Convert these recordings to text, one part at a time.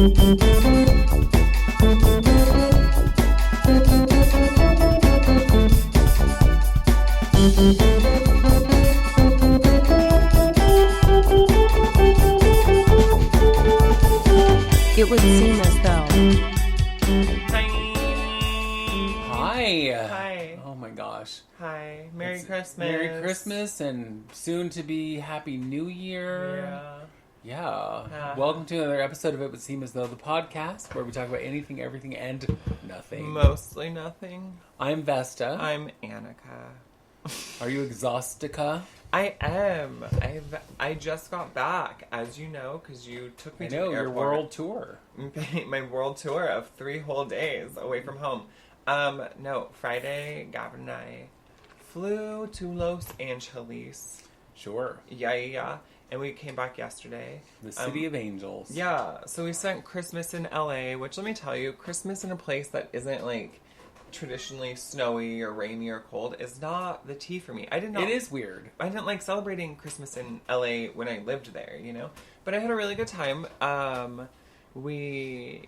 It would seem as though. Hi. Oh my gosh. Hi. Merry Christmas. Merry Christmas and soon to be Happy New Year. Yeah. Welcome to another episode of It Would Seem As Though, the podcast where we talk about anything, everything, and nothing. Mostly nothing. I'm Vesta. I'm Annika. Are you Exhaustica? I am. I just got back, as you know, because you took me to the airport. Your world tour. My world tour of 3 whole days away from home. No, Friday, Gavin and I flew to Los Angeles. Sure. Yeah. And we came back yesterday. The City of Angels. Yeah, so we spent Christmas in LA, which let me tell you, Christmas in a place that isn't like traditionally snowy or rainy or cold is not the tea for me. It is weird. I didn't like celebrating Christmas in LA when I lived there, you know? But I had a really good time.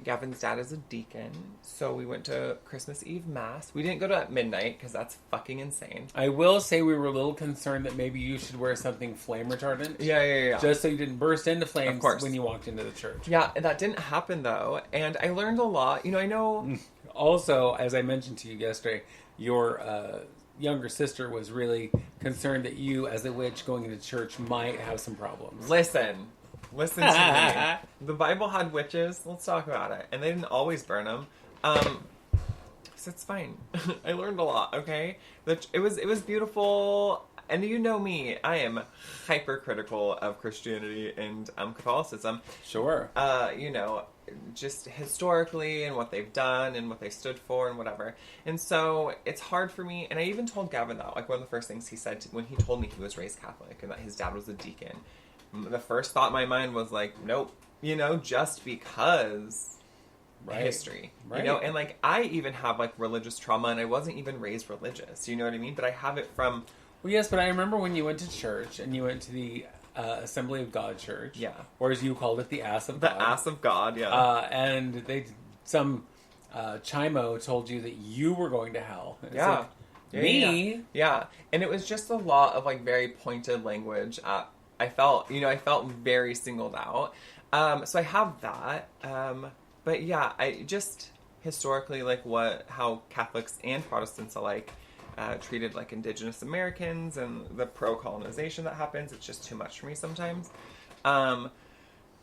Gavin's dad is a deacon, so we went to Christmas Eve Mass. We didn't go to at midnight, because that's fucking insane. I will say we were a little concerned that maybe you should wear something flame retardant. Yeah. Just so you didn't burst into flames when you walked into the church. Yeah, that didn't happen, though, and I learned a lot. You know, I know... Also, as I mentioned to you yesterday, your younger sister was really concerned that you, as a witch going into church, might have some problems. Listen to me. The Bible had witches. Let's talk about it. And they didn't always burn them. So it's fine. I learned a lot, okay? It was beautiful. And you know me. I am hypercritical of Christianity and Catholicism. Sure. You know, just historically and what they've done and what they stood for and whatever. And so it's hard for me. And I even told Gavin that. Like, one of the first things he said when he told me he was raised Catholic and that his dad was a deacon. The first thought in my mind was like, nope, you know, just because history, you know, and like I even have like religious trauma and I wasn't even raised religious, you know what I mean? But I have it from... Well, yes, but I remember when you went to church and you went to the Assembly of God Church. Yeah. Or as you called it, the Ass of God. The Ass of God, yeah. And some chimo told you that you were going to hell. And yeah. Like, me? Yeah. And it was just a lot of like very pointed language. I felt very singled out. So I have that. But yeah, I just historically like how Catholics and Protestants alike treated like Indigenous Americans and the pro-colonization that happens. It's just too much for me sometimes. But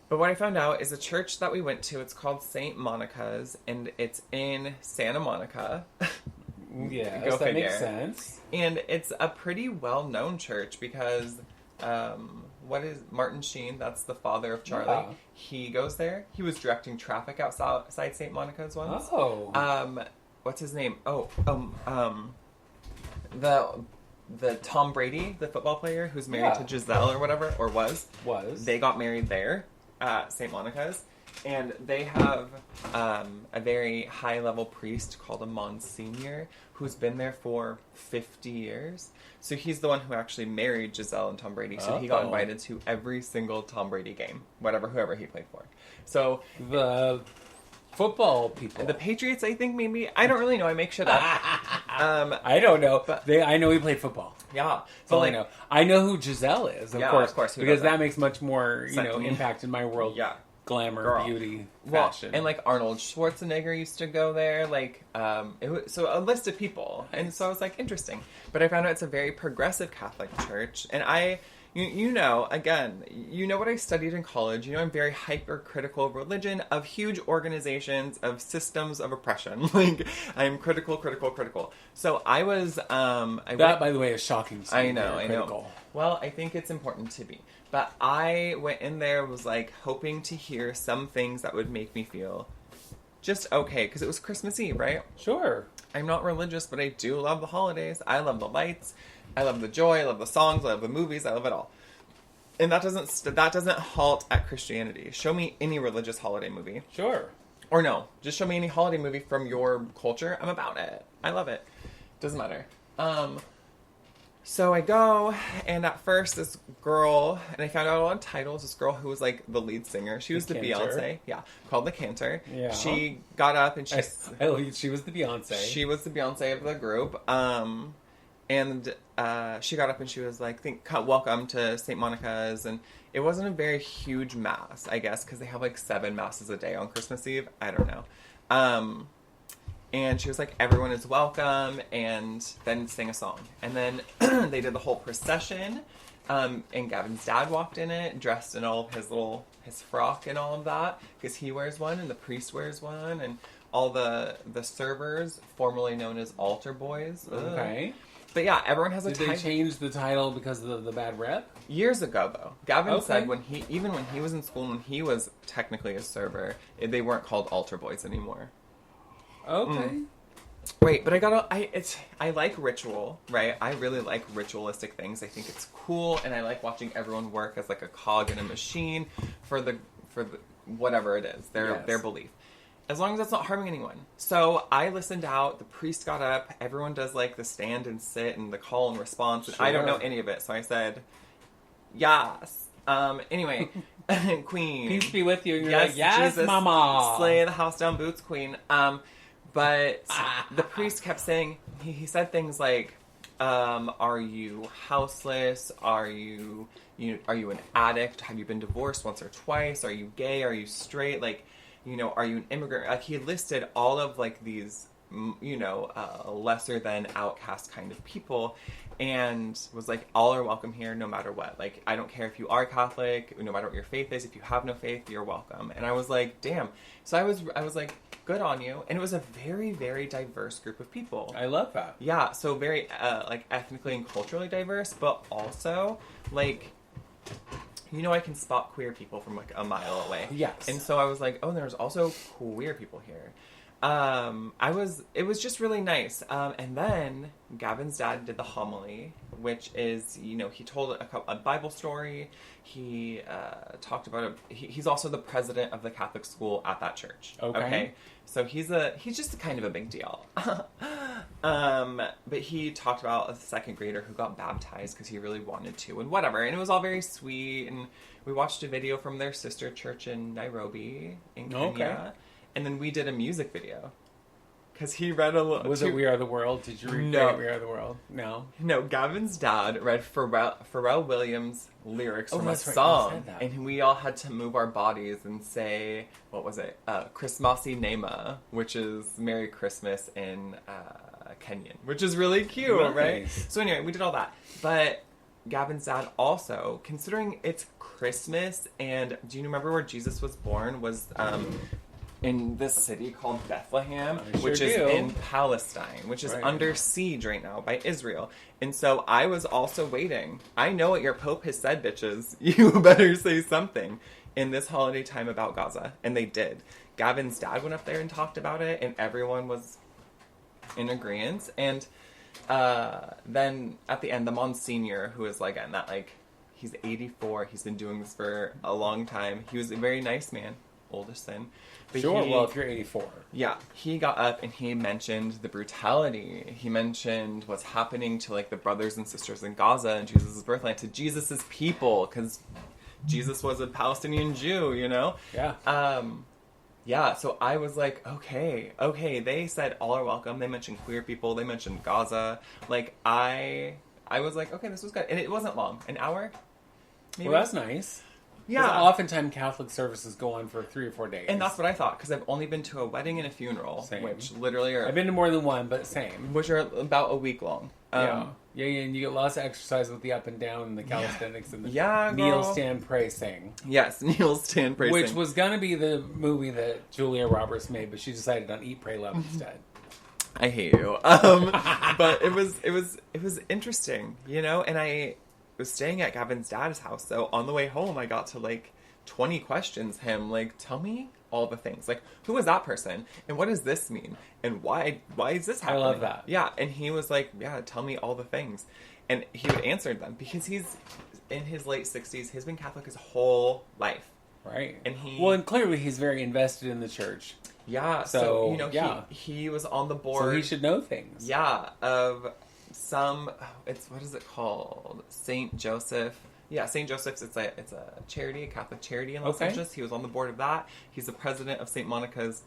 what I found out is a church that we went to, it's called St. Monica's, and it's in Santa Monica. Yeah, Go that figure. makes sense. And it's a pretty well-known church because... what is Martin Sheen? That's the father of Charlie. Yeah. He goes there. He was directing traffic outside St. Monica's once. Oh. What's his name? The Tom Brady, the football player who's married to Giselle or whatever, or was. They got married there at St. Monica's. And they have a very high-level priest called a Monsignor who's been there for 50 years. So he's the one who actually married Giselle and Tom Brady. So he got invited to every single Tom Brady game, whoever he played for. So the football people. The Patriots, I think, maybe. I don't really know. I make shit up. I don't know. But I know he played football. Yeah. So I know. I know who Giselle is, of course. Because that makes much more, impact in my world. Yeah. Glamour, beauty, fashion. And like Arnold Schwarzenegger used to go there, like it was, so a list of people. And so I was like, interesting. But I found out it's a very progressive Catholic church, and you know what I studied in college. You know, I'm very hypercritical of religion, of huge organizations, of systems of oppression. Like, I'm critical. So I was by the way, is shocking to me. I know. Well, I think it's important to be. But I went in there, was like hoping to hear some things that would make me feel just okay, because it was Christmas Eve, right? Sure. I'm not religious, but I do love the holidays. I love the lights. I love the joy. I love the songs. I love the movies. I love it all. And that doesn't halt at Christianity. Show me any religious holiday movie. Sure. Or no, just show me any holiday movie from your culture. I'm about it. I love it. Doesn't matter. So I go, and at first this girl, and I found out a lot of titles, this girl who was like the lead singer, she was the Beyonce, called the Cantor. Yeah. She got up and she was the Beyonce. She was the Beyonce of the group. And she got up and she was like, welcome to St. Monica's. And it wasn't a very huge mass, I guess, because they have like 7 masses a day on Christmas Eve. I don't know. And she was like, everyone is welcome, and then sang a song. And then they did the whole procession, and Gavin's dad walked in it, dressed in all of his frock and all of that, because he wears one, and the priest wears one, and all the servers, formerly known as altar boys. Okay. But yeah, everyone has a title. Did they change the title because of the bad rep? Years ago, though. Gavin said when he was in school, when he was technically a server, they weren't called altar boys anymore. Okay. Right, but I like ritual, right? I really like ritualistic things. I think it's cool, and I like watching everyone work as like a cog in a machine for the whatever it is, their belief. As long as it's not harming anyone. So I listened out, the priest got up, everyone does like the stand and sit and the call and response, and I don't know any of it, so I said, yes. Anyway, Queen. Peace be with you. And you're like, yes, Jesus, mama. Slay the house down boots, Queen. But the priest kept saying, he said things like, are you houseless? Are you an addict? Have you been divorced once or twice? Are you gay? Are you straight? Like, are you an immigrant? Like, he listed all of like these, lesser than outcast kind of people, and was like, all are welcome here no matter what. Like, I don't care if you are Catholic, no matter what your faith is, if you have no faith, you're welcome. And I was like, damn. So I was like, good on you. And it was a very, very diverse group of people. I love that. Yeah, so very like ethnically and culturally diverse, but also like, I can spot queer people from like a mile away. Yes. And so I was like, oh, there's also queer people here. It was just really nice. And then Gavin's dad did the homily, which is, he told a Bible story. He talked about he's also the president of the Catholic school at that church. Okay. So he's just kind of a big deal. But he talked about a second grader who got baptized because he really wanted to and whatever. And it was all very sweet. And we watched a video from their sister church in Nairobi in Kenya. Okay. And then we did a music video. Because he read Was it We Are the World? Did you read We Are the World? No. No, Gavin's dad read Pharrell Williams' lyrics from a song. Right. And we all had to move our bodies and say, what was it? Christmasi Nema, which is Merry Christmas in Kenyan. Which is really cute, nice. Right? So anyway, we did all that. But Gavin's dad also, considering it's Christmas, and do you remember where Jesus was born? Was in this city called Bethlehem, which is in Palestine, which is under siege right now by Israel. And so I was also waiting. I know what your Pope has said, bitches. You better say something in this holiday time about Gaza. And they did. Gavin's dad went up there and talked about it, and everyone was in agreement. And then at the end, the Monsignor, who is like, he's 84, he's been doing this for a long time. He was a very nice man, oldest son. But if you're 84. Yeah, he got up and he mentioned the brutality. He mentioned what's happening to like the brothers and sisters in Gaza and Jesus' birthland, to Jesus' people, because Jesus was a Palestinian Jew, Yeah. Yeah, so I was like, okay. They said all are welcome. They mentioned queer people. They mentioned Gaza. Like, I was like, okay, this was good. And it wasn't long. An hour? Maybe? Well, that's nice. Yeah. Oftentimes Catholic services go on for 3 or 4 days. And that's what I thought, because I've only been to a wedding and a funeral, which literally are... I've been to more than one, but same. Which are about a week long. Yeah, and you get lots of exercise with the up and down and the calisthenics and the kneel, girl. Stand, pray, sing. Yes, kneel, stand, pray, which sing. was going to be the movie that Julia Roberts made, but she decided on Eat, Pray, Love instead. I hate you. But it was interesting, and I was staying at Gavin's dad's house, so on the way home I got to 20 questions him, tell me all the things, who is that person and what does this mean and why is this happening? I love that. Yeah, and he was like, yeah, tell me all the things, and he would answer them because he's in his late 60s. He's been Catholic his whole life, right? And clearly he's very invested in the church. Yeah, so he was on the board, so he should know things. Yeah, of what is it called? St. Joseph. Yeah, St. Joseph's, it's a charity, a Catholic charity in Los Angeles. He was on the board of that. He's the president of St. Monica's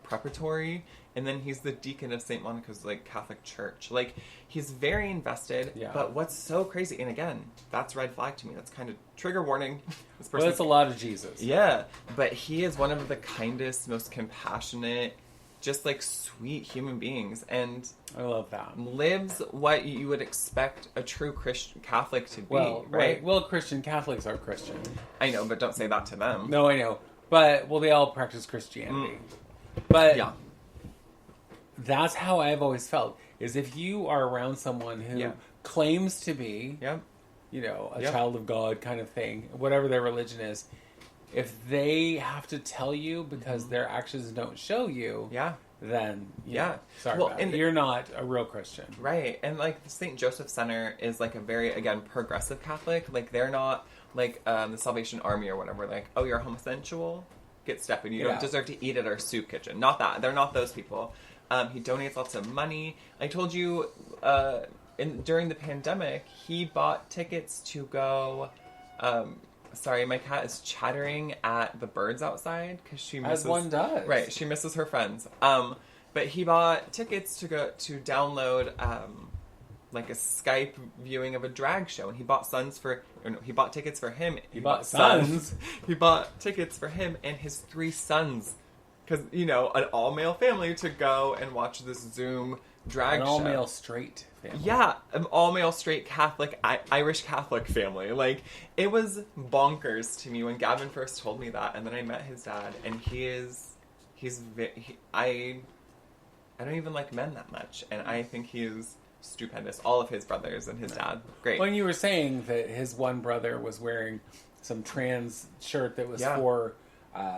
Preparatory, and then he's the deacon of St. Monica's, like, Catholic Church. Like, he's very invested, but what's so crazy, and again, that's red flag to me. That's kind of trigger warning. This person, well, that's a lot of Jesus. Yeah, but he is one of the kindest, most compassionate, just, like, sweet human beings, and I love that. Lives what you would expect a true Christian Catholic to be, right? Well, Christian Catholics are Christian. I know, but don't say that to them. No, I know. But, well, they all practice Christianity. But yeah. That's how I've always felt, is if you are around someone who claims to be, you know, a child of God kind of thing, whatever their religion is, if they have to tell you because their actions don't show you, then sorry, well, and you're not a real Christian, right? And like the St. Joseph Center is like a very, again, progressive Catholic. Like they're not like the Salvation Army or whatever. Like, oh, you're a homosexual, get stepping. You don't deserve to eat at our soup kitchen. Not that. They're not those people. He donates lots of money. I told you during the pandemic, he bought tickets to go. Sorry, my cat is chattering at the birds outside because she misses. As one does, right? She misses her friends. But he bought tickets to go to download like a Skype viewing of a drag show, and he bought he bought tickets for him. He bought sons. He bought tickets for him and his 3 sons, because you know, an all-male family to go and watch this Zoom drag show. An all-male straight family. Yeah, an all-male straight Catholic, Irish Catholic family. Like, it was bonkers to me when Gavin first told me that, and then I met his dad, and I don't even like men that much, and I think he is stupendous. All of his brothers and his dad, great. When you were saying that his one brother was wearing some trans shirt that was for,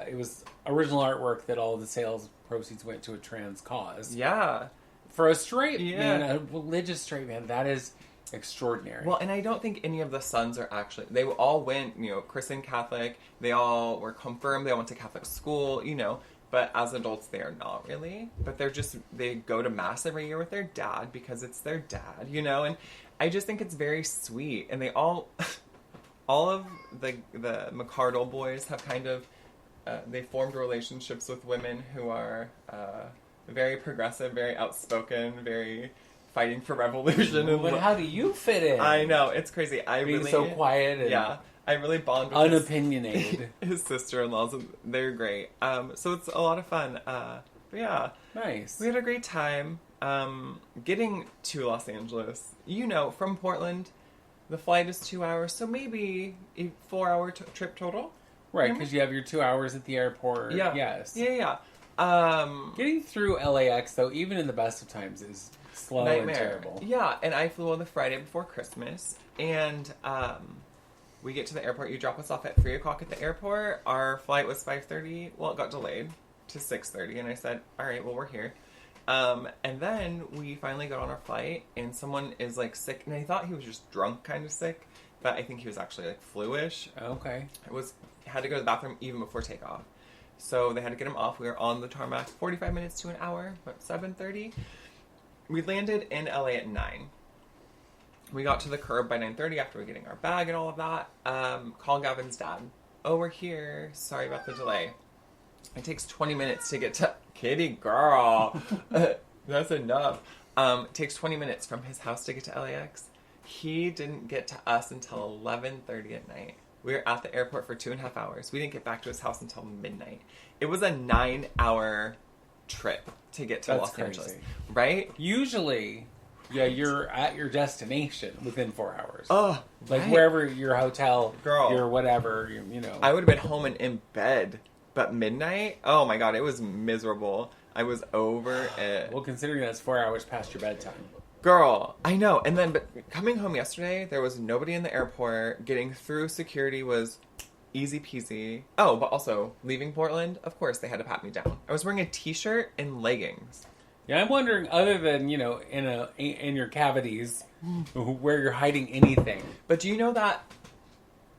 it was original artwork that all of the sales proceeds went to a trans cause. Yeah. For a straight man, a religious straight man, that is extraordinary. Well, and I don't think any of the sons are actually... They all went, you know, christened Catholic. They all were confirmed. They all went to Catholic school, you know. But as adults, they are not really. But they go to Mass every year with their dad because it's their dad, you know. And I just think it's very sweet. And they all of the McCardle boys have kind of... they formed relationships with women who are... very progressive, very outspoken, very fighting for revolution. But how do you fit in? I know, it's crazy. Being so quiet and I really bond with unopinionated. His sister-in-laws. They're great. So it's a lot of fun. But yeah, nice. We had a great time. Getting to Los Angeles. You know, from Portland, the flight is 2 hours, so maybe a 4-hour trip total. Right, because you have your 2 hours at the airport. Yeah. Yes. Yeah. Getting through LAX, though, even in the best of times, is slow nightmare. And terrible. Yeah, and I flew on the Friday before Christmas, and we get to the airport. You drop us off at 3 o'clock at the airport. Our flight was 5:30. Well, it got delayed to 6:30, and I said, all right, well, we're here. And then we finally got on our flight, and someone is, like, sick, and I thought he was just drunk kind of sick, but I think he was actually, like, flu-ish. Okay. Had to go to the bathroom even before takeoff. So they had to get him off. We were on the tarmac 45 minutes to an hour, about 7:30. We landed in LA at 9. We got to the curb by 9:30 after we getting our bag and all of that. Call Gavin's dad. Oh, we're here. Sorry about the delay. It takes 20 minutes to get to... Kitty girl. That's enough. It takes 20 minutes from his house to get to LAX. He didn't get to us until 11:30 at night. We were at the airport for 2.5 hours. We didn't get back to his house until midnight. It was a 9-hour trip to get to Los Angeles. Right? Usually, you're at your destination within 4 hours. Oh, like wherever your hotel, girl, your whatever, you know. I would have been home and in bed, but midnight? Oh my God, it was miserable. I was over it. Well, considering that's 4 hours past your bedtime. Girl, I know. And then, but coming home yesterday, there was nobody in the airport. Getting through security was easy peasy. Oh, but also, leaving Portland, of course, they had to pat me down. I was wearing a t-shirt and leggings. Yeah, I'm wondering, other than, you know, in your cavities, where you're hiding anything. But do you know that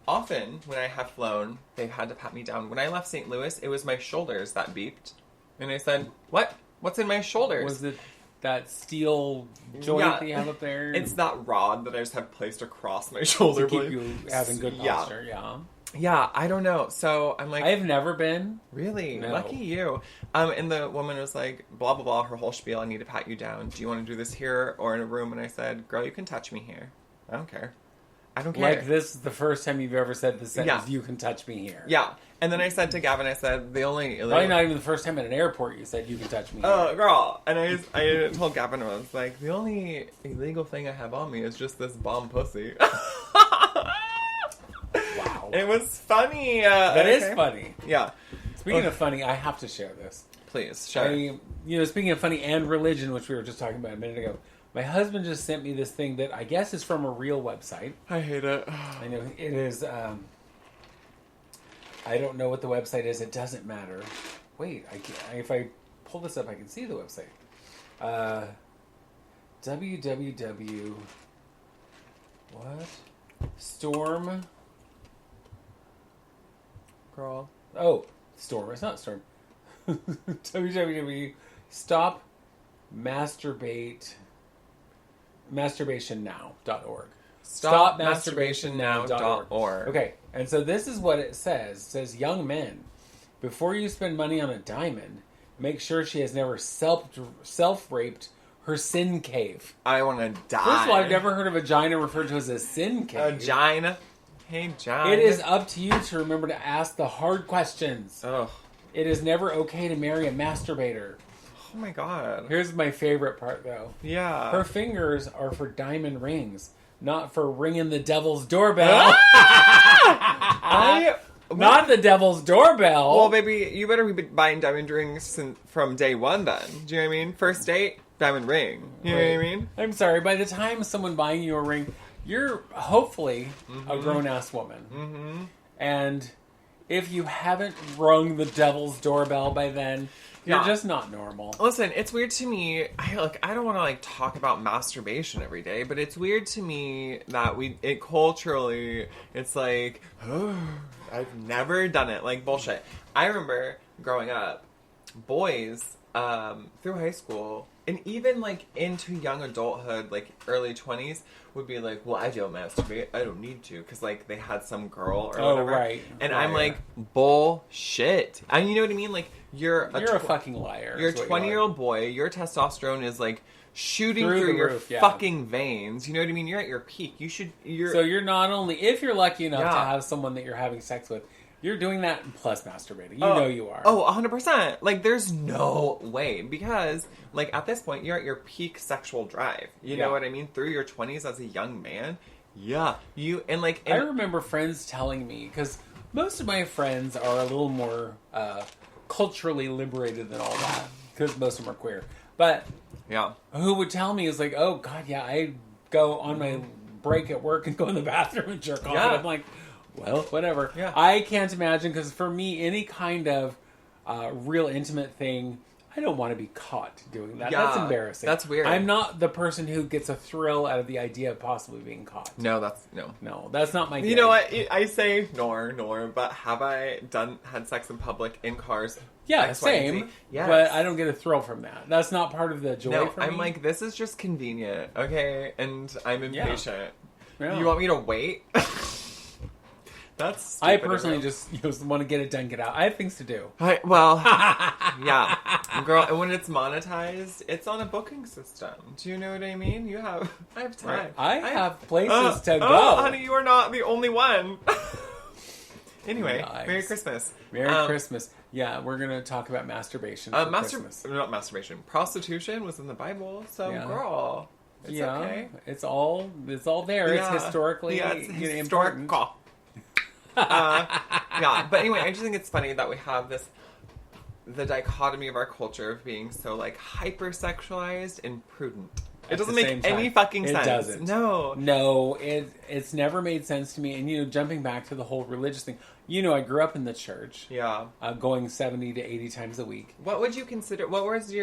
often, when I have flown, they've had to pat me down. When I left St. Louis, it was my shoulders that beeped. And I said, what? What's in my shoulders? Was it that steel joint that you have up there. It's that rod that I just have placed across my shoulder to keep you having good posture. Yeah, I don't know. So I'm like, I've never been. Really? No. Lucky you. And the woman was like, blah, blah, blah, her whole spiel. I need to pat you down. Do you want to do this here or in a room? And I said, girl, you can touch me here. I don't care. I don't care. Like, this is the first time you've ever said the sentence, you can touch me here. Yeah. And then I said to Gavin, I said, the only... Probably not even the first time at an airport you said, you can touch me here. Oh, girl. And I told Gavin, I was like, the only illegal thing I have on me is just this bomb pussy. Wow. It was funny. That is funny. Yeah. Speaking of funny, I have to share this. Please, share. Speaking of funny and religion, which we were just talking about a minute ago, my husband just sent me this thing that I guess is from a real website. I hate it. I know it is. I don't know what the website is. It doesn't matter. Wait, if I pull this up, I can see the website. www. What? Storm. Girl. Oh, Storm. It's not Storm. www. Stop masturbationnow.org. Stop masturbationnow.org. Okay, and so this is what it says. It says, young men, before you spend money on a diamond, make sure she has never self-raped her sin cave. I want to die. First of all, I've never heard a vagina referred to as a sin cave. Vagina. Hey, John. It is up to you to remember to ask the hard questions. Ugh. It is never okay to marry a masturbator. Oh my god. Here's my favorite part, though. Yeah. Her fingers are for diamond rings, not for ringing the devil's doorbell. Not the devil's doorbell. Well, baby, you better be buying diamond rings from day one then. Do you know what I mean? First date, diamond ring. You know what I mean? I'm sorry. By the time someone buying you a ring, you're hopefully a grown-ass woman. Mm-hmm. And if you haven't rung the devil's doorbell by then... You're just not normal. Listen, it's weird to me. I don't want to talk about masturbation every day, but it's weird to me that culturally, it's like, oh, I've never done it. Like, bullshit. I remember growing up, boys through high school and even into young adulthood, early 20s, would be like, well, I don't masturbate. I don't need to. Because, they had some girl or whatever. Right. And I'm like, bullshit. And you know what I mean? You're a fucking liar. You're a 20-year-old boy. Your testosterone is, shooting through your fucking veins. You know what I mean? You're at your peak. So you're not only... If you're lucky enough to have someone that you're having sex with, you're doing that plus masturbating. You know you are. Oh, 100%. There's no way. Because, at this point, you're at your peak sexual drive. You know what I mean? Through your 20s as a young man. Yeah. I remember friends telling me, because most of my friends are a little more culturally liberated than all that. Because most of them are queer. But, who would tell me is oh, God, I go on my break at work and go in the bathroom and jerk off. And I'm like... Well, whatever. Yeah. I can't imagine, because for me, any kind of real intimate thing, I don't want to be caught doing that. That's embarrassing. That's weird. I'm not the person who gets a thrill out of the idea of possibly being caught. No, that's not my. You know what? I say nor, but have I had sex in public in cars? Yeah, X, same. Yes. But I don't get a thrill from that. That's not part of the joy for me. I'm like, this is just convenient, okay? And I'm impatient. Yeah. You want me to wait? That's stupid. I personally just want to get it done, get out. I have things to do. Yeah. Girl, and when it's monetized, it's on a booking system. Do you know what I mean? I have time. Right. I have places to go. Oh, honey, you are not the only one. Anyway, nice. Merry Christmas. Merry Christmas. Yeah, we're going to talk about masturbation for Christmas. Not masturbation. Prostitution was in the Bible, so girl, it's okay. It's all there. Yeah. It's historically it's important. But anyway, I just think it's funny that we have the dichotomy of our culture of being so hypersexualized and prudent. It doesn't make any fucking sense. It doesn't. No, it's never made sense to me. And jumping back to the whole religious thing, I grew up in the church. Yeah. Going 70 to 80 times a week. What would you consider? What was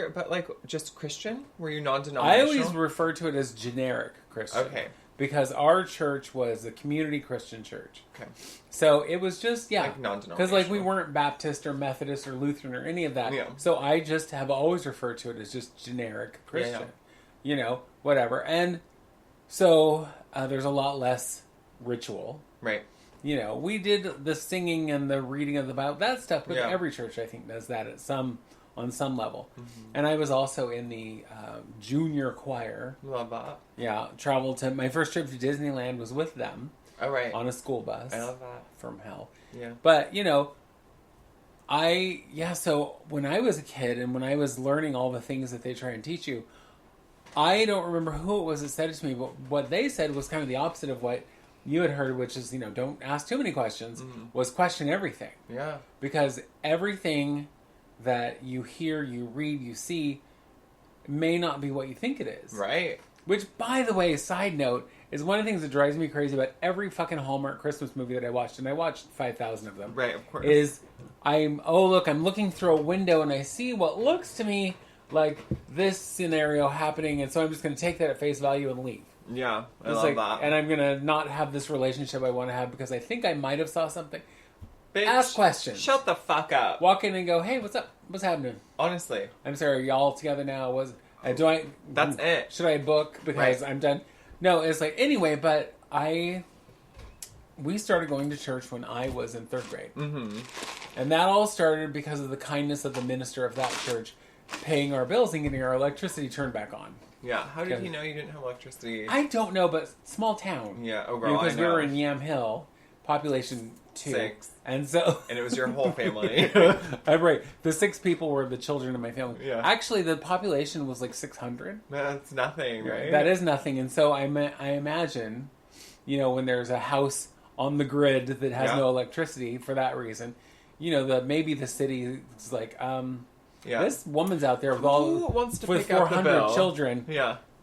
just Christian? Were you non-denominational? I always refer to it as generic Christian. Okay. because our church was a community Christian church. Okay. So it was just, like non-denominational. because like we weren't Baptist or Methodist or Lutheran or any of that. Yeah. So I just have always referred to it as just generic Christian. You know, whatever. And so there's a lot less ritual. Right. You know, we did the singing and the reading of the Bible, that stuff, but every church, I think, does that on some level. Mm-hmm. And I was also in the junior choir. Love that. Yeah, traveled to, my first trip to Disneyland was with them. Oh, right. On a school bus. I love that. From hell. Yeah. But, you know, so when I was a kid and when I was learning all the things that they try and teach you, I don't remember who it was that said it to me, but what they said was kind of the opposite of what you had heard, which is, you know, don't ask too many questions, was question everything. Yeah. Because everything that you hear, you read, you see, may not be what you think it is. Right. Which, by the way, side note, is one of the things that drives me crazy about every fucking Hallmark Christmas movie that I watched, and I watched 5,000 of them. Right, of course. Is, I'm looking through a window and I see what looks to me like this scenario happening, and so I'm just going to take that at face value and leave. Yeah, I love that. And I'm going to not have this relationship I want to have because I think I might have saw something. Bitch, ask questions. Shut the fuck up. Walk in and go, hey, what's up? What's happening? Honestly. I'm sorry, are y'all together now? That's it. Should I book because I'm done? No, it's like, anyway, but we started going to church when I was in 3rd grade. Mm-hmm. And that all started because of the kindness of the minister of that church paying our bills and getting our electricity turned back on. Yeah, how did he know you didn't have electricity? I don't know, but small town. Yeah, overall, because we were in Yam Hill, population 2. 6. And so... and it was your whole family. Right. The 6 people were the children of my family. Yeah. Actually, the population was like 600. That's nothing, right? That is nothing. And so I imagine, you know, when there's a house on the grid that has no electricity for that reason, you know, maybe the city is like... this woman's out there with with 400 children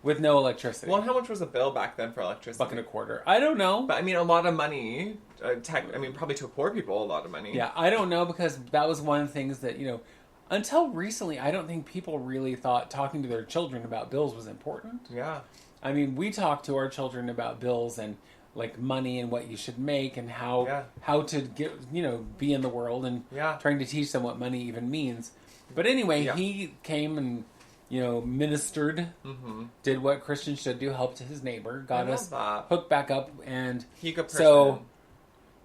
with no electricity. Well, how much was a bill back then for electricity? $1.25. I don't know. But I mean, a lot of money. Probably to poor people, a lot of money. Yeah, I don't know because that was one of the things that, you know, until recently, I don't think people really thought talking to their children about bills was important. Yeah. I mean, we talk to our children about bills and like money and what you should make and how to get, you know, be in the world and trying to teach them what money even means. But anyway, he came and, you know, ministered, did what Christians should do, helped his neighbor, got us hooked back up, and so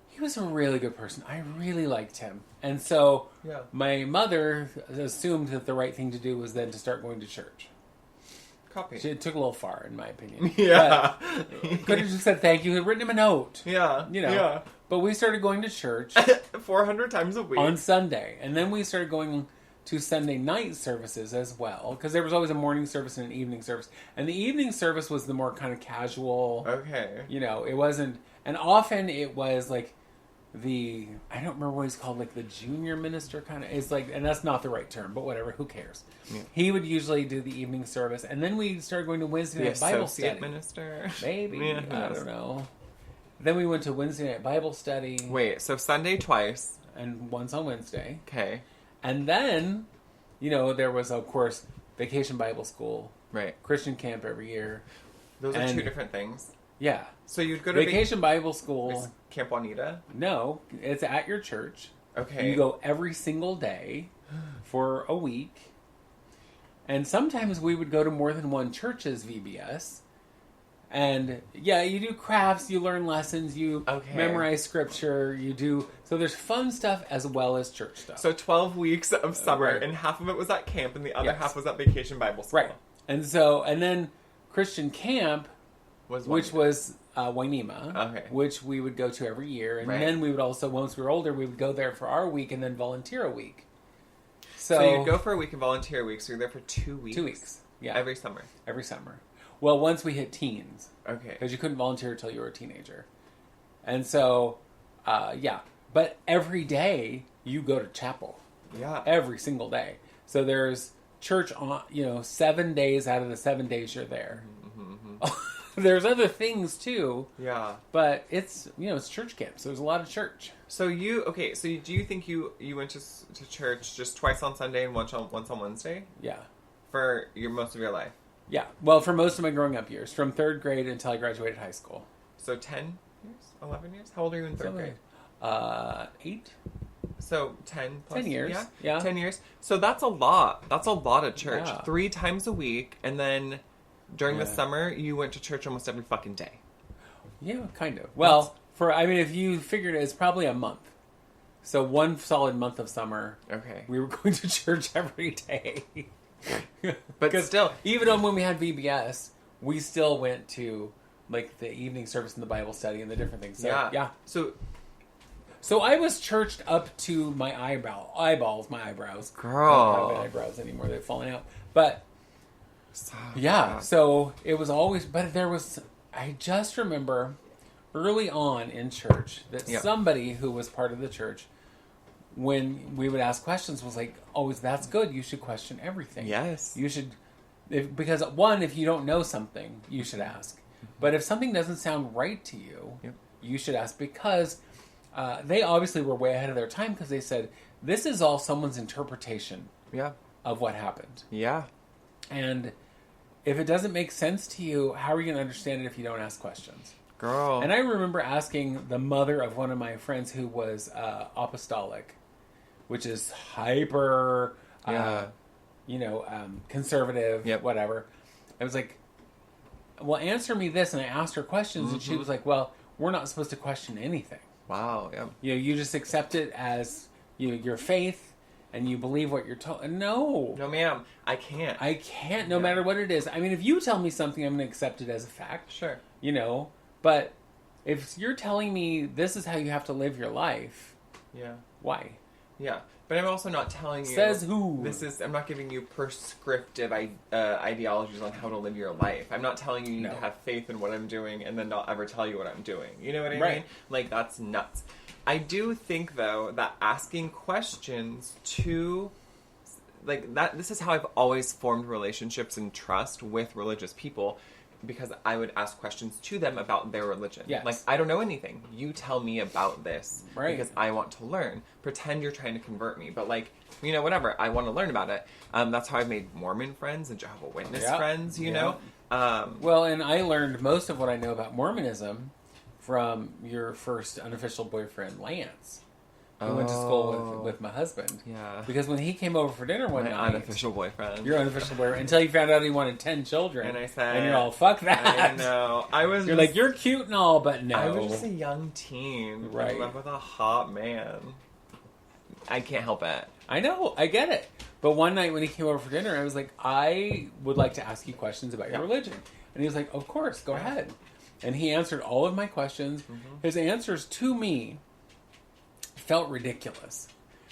he was a really good person. I really liked him. And so my mother assumed that the right thing to do was then to start going to church. Copy. It took a little far, in my opinion. Yeah. Could have just said thank you and written him a note. Yeah. You know. Yeah. But we started going to church 400 times a week on Sunday. And then we started going to Sunday night services as well, because there was always a morning service and an evening service. And the evening service was the more kind of casual. Okay. You know, it wasn't... And often it was like I don't remember what he's called, like the junior minister kind of. It's like, and that's not the right term, but whatever, who cares? Yeah. He would usually do the evening service, and then we started going to Wednesday night Bible study. Associate minister? Maybe. Yeah, I don't know. Then we went to Wednesday night Bible study. Wait, so Sunday twice. And once on Wednesday. Okay. And then, you know, there was, of course, Vacation Bible School. Right. Christian camp every year. Those are 2 different things. Yeah. So you'd go to Vacation Bible School. Is Camp Juanita? No, it's at your church. Okay. You go every single day for a week. And sometimes we would go to more than one church's VBS. And yeah, you do crafts, you learn lessons, you memorize scripture, you do... So there's fun stuff as well as church stuff. So 12 weeks of summer, and half of it was at camp, and the other half was at Vacation Bible School. Right. And then Christian camp, which was Wainema, which we would go to every year. And then we would also, once we were older, we would go there for our week and then volunteer a week. So you'd go for a week and volunteer a week, so you're there for 2 weeks? 2 weeks, yeah. Every summer? Every summer. Well, once we hit teens. Okay. Because you couldn't volunteer until you were a teenager. And so, But every day, you go to chapel. Yeah. Every single day. So there's church on, 7 days out of the 7 days you're there. Mm-hmm. There's other things too. Yeah. But it's, it's church camp, so there's a lot of church. So do you think you went to church just twice on Sunday and once on Wednesday? Yeah. For most of your life? Yeah. Well, for most of my growing up years, from 3rd grade until I graduated high school. So 10 years? 11 years? How old are you in 3rd grade? 8. So 10 plus? 10 years. Yeah. 10 years. So that's a lot. That's a lot of church. Yeah. 3 times a week. And then during the summer, you went to church almost every fucking day. Yeah, kind of. Well, if you figured it's probably a month. So 1 solid month of summer. Okay. We were going to church every day. But still. Even when we had VBS, we still went to like the evening service and the Bible study and the different things. So, yeah. So I was churched up to my eyeballs, my eyebrows. Girl. I don't have eyebrows anymore. They've fallen out. But, so it was always, I just remember early on in church that somebody who was part of the church, when we would ask questions, was like, oh, that's good. You should question everything. Yes. You should, because one, if you don't know something, you should ask. But if something doesn't sound right to you, you should ask, because they obviously were way ahead of their time, because they said, this is all someone's interpretation of what happened. Yeah. And if it doesn't make sense to you, how are you going to understand it if you don't ask questions? Girl. And I remember asking the mother of one of my friends who was apostolic, which is hyper, conservative, whatever. I was like, well, answer me this. And I asked her questions, and she was like, well, we're not supposed to question anything. Wow, yeah. You just accept it as your faith, and you believe what you're told. No, ma'am, I can't. No matter what it is. I mean, if you tell me something, I'm going to accept it as a fact. Sure. But if you're telling me this is how you have to live your life, why? Yeah, but I'm also not telling you. Says who? I'm not giving you prescriptive ideologies on how to live your life. I'm not telling you you need to have faith in what I'm doing and then not ever tell you what I'm doing. You know what I mean? Like, that's nuts. I do think, though, that asking questions to, like, this is how I've always formed relationships and trust with religious people, because I would ask questions to them about their religion. Yes. Like, I don't know anything. You tell me about this. Right. Because I want to learn. Pretend you're trying to convert me. But, like, whatever. I want to learn about it. That's how I've made Mormon friends and Jehovah's Witness friends, you know? Well, and I learned most of what I know about Mormonism from your first unofficial boyfriend, Lance. Who went to school with my husband. Yeah. Because when he came over for dinner one night... My unofficial boyfriend. Your unofficial boyfriend. Until you found out he wanted 10 children. And I said... And you're all, fuck that. I know. You're like, you're cute and all, but no. I was just a young teen. Right. In love with a hot man. I can't help it. I know. I get it. But one night when he came over for dinner, I was like, I would like to ask you questions about your religion. And he was like, of course, go ahead. And he answered all of my questions. His answers to me felt ridiculous.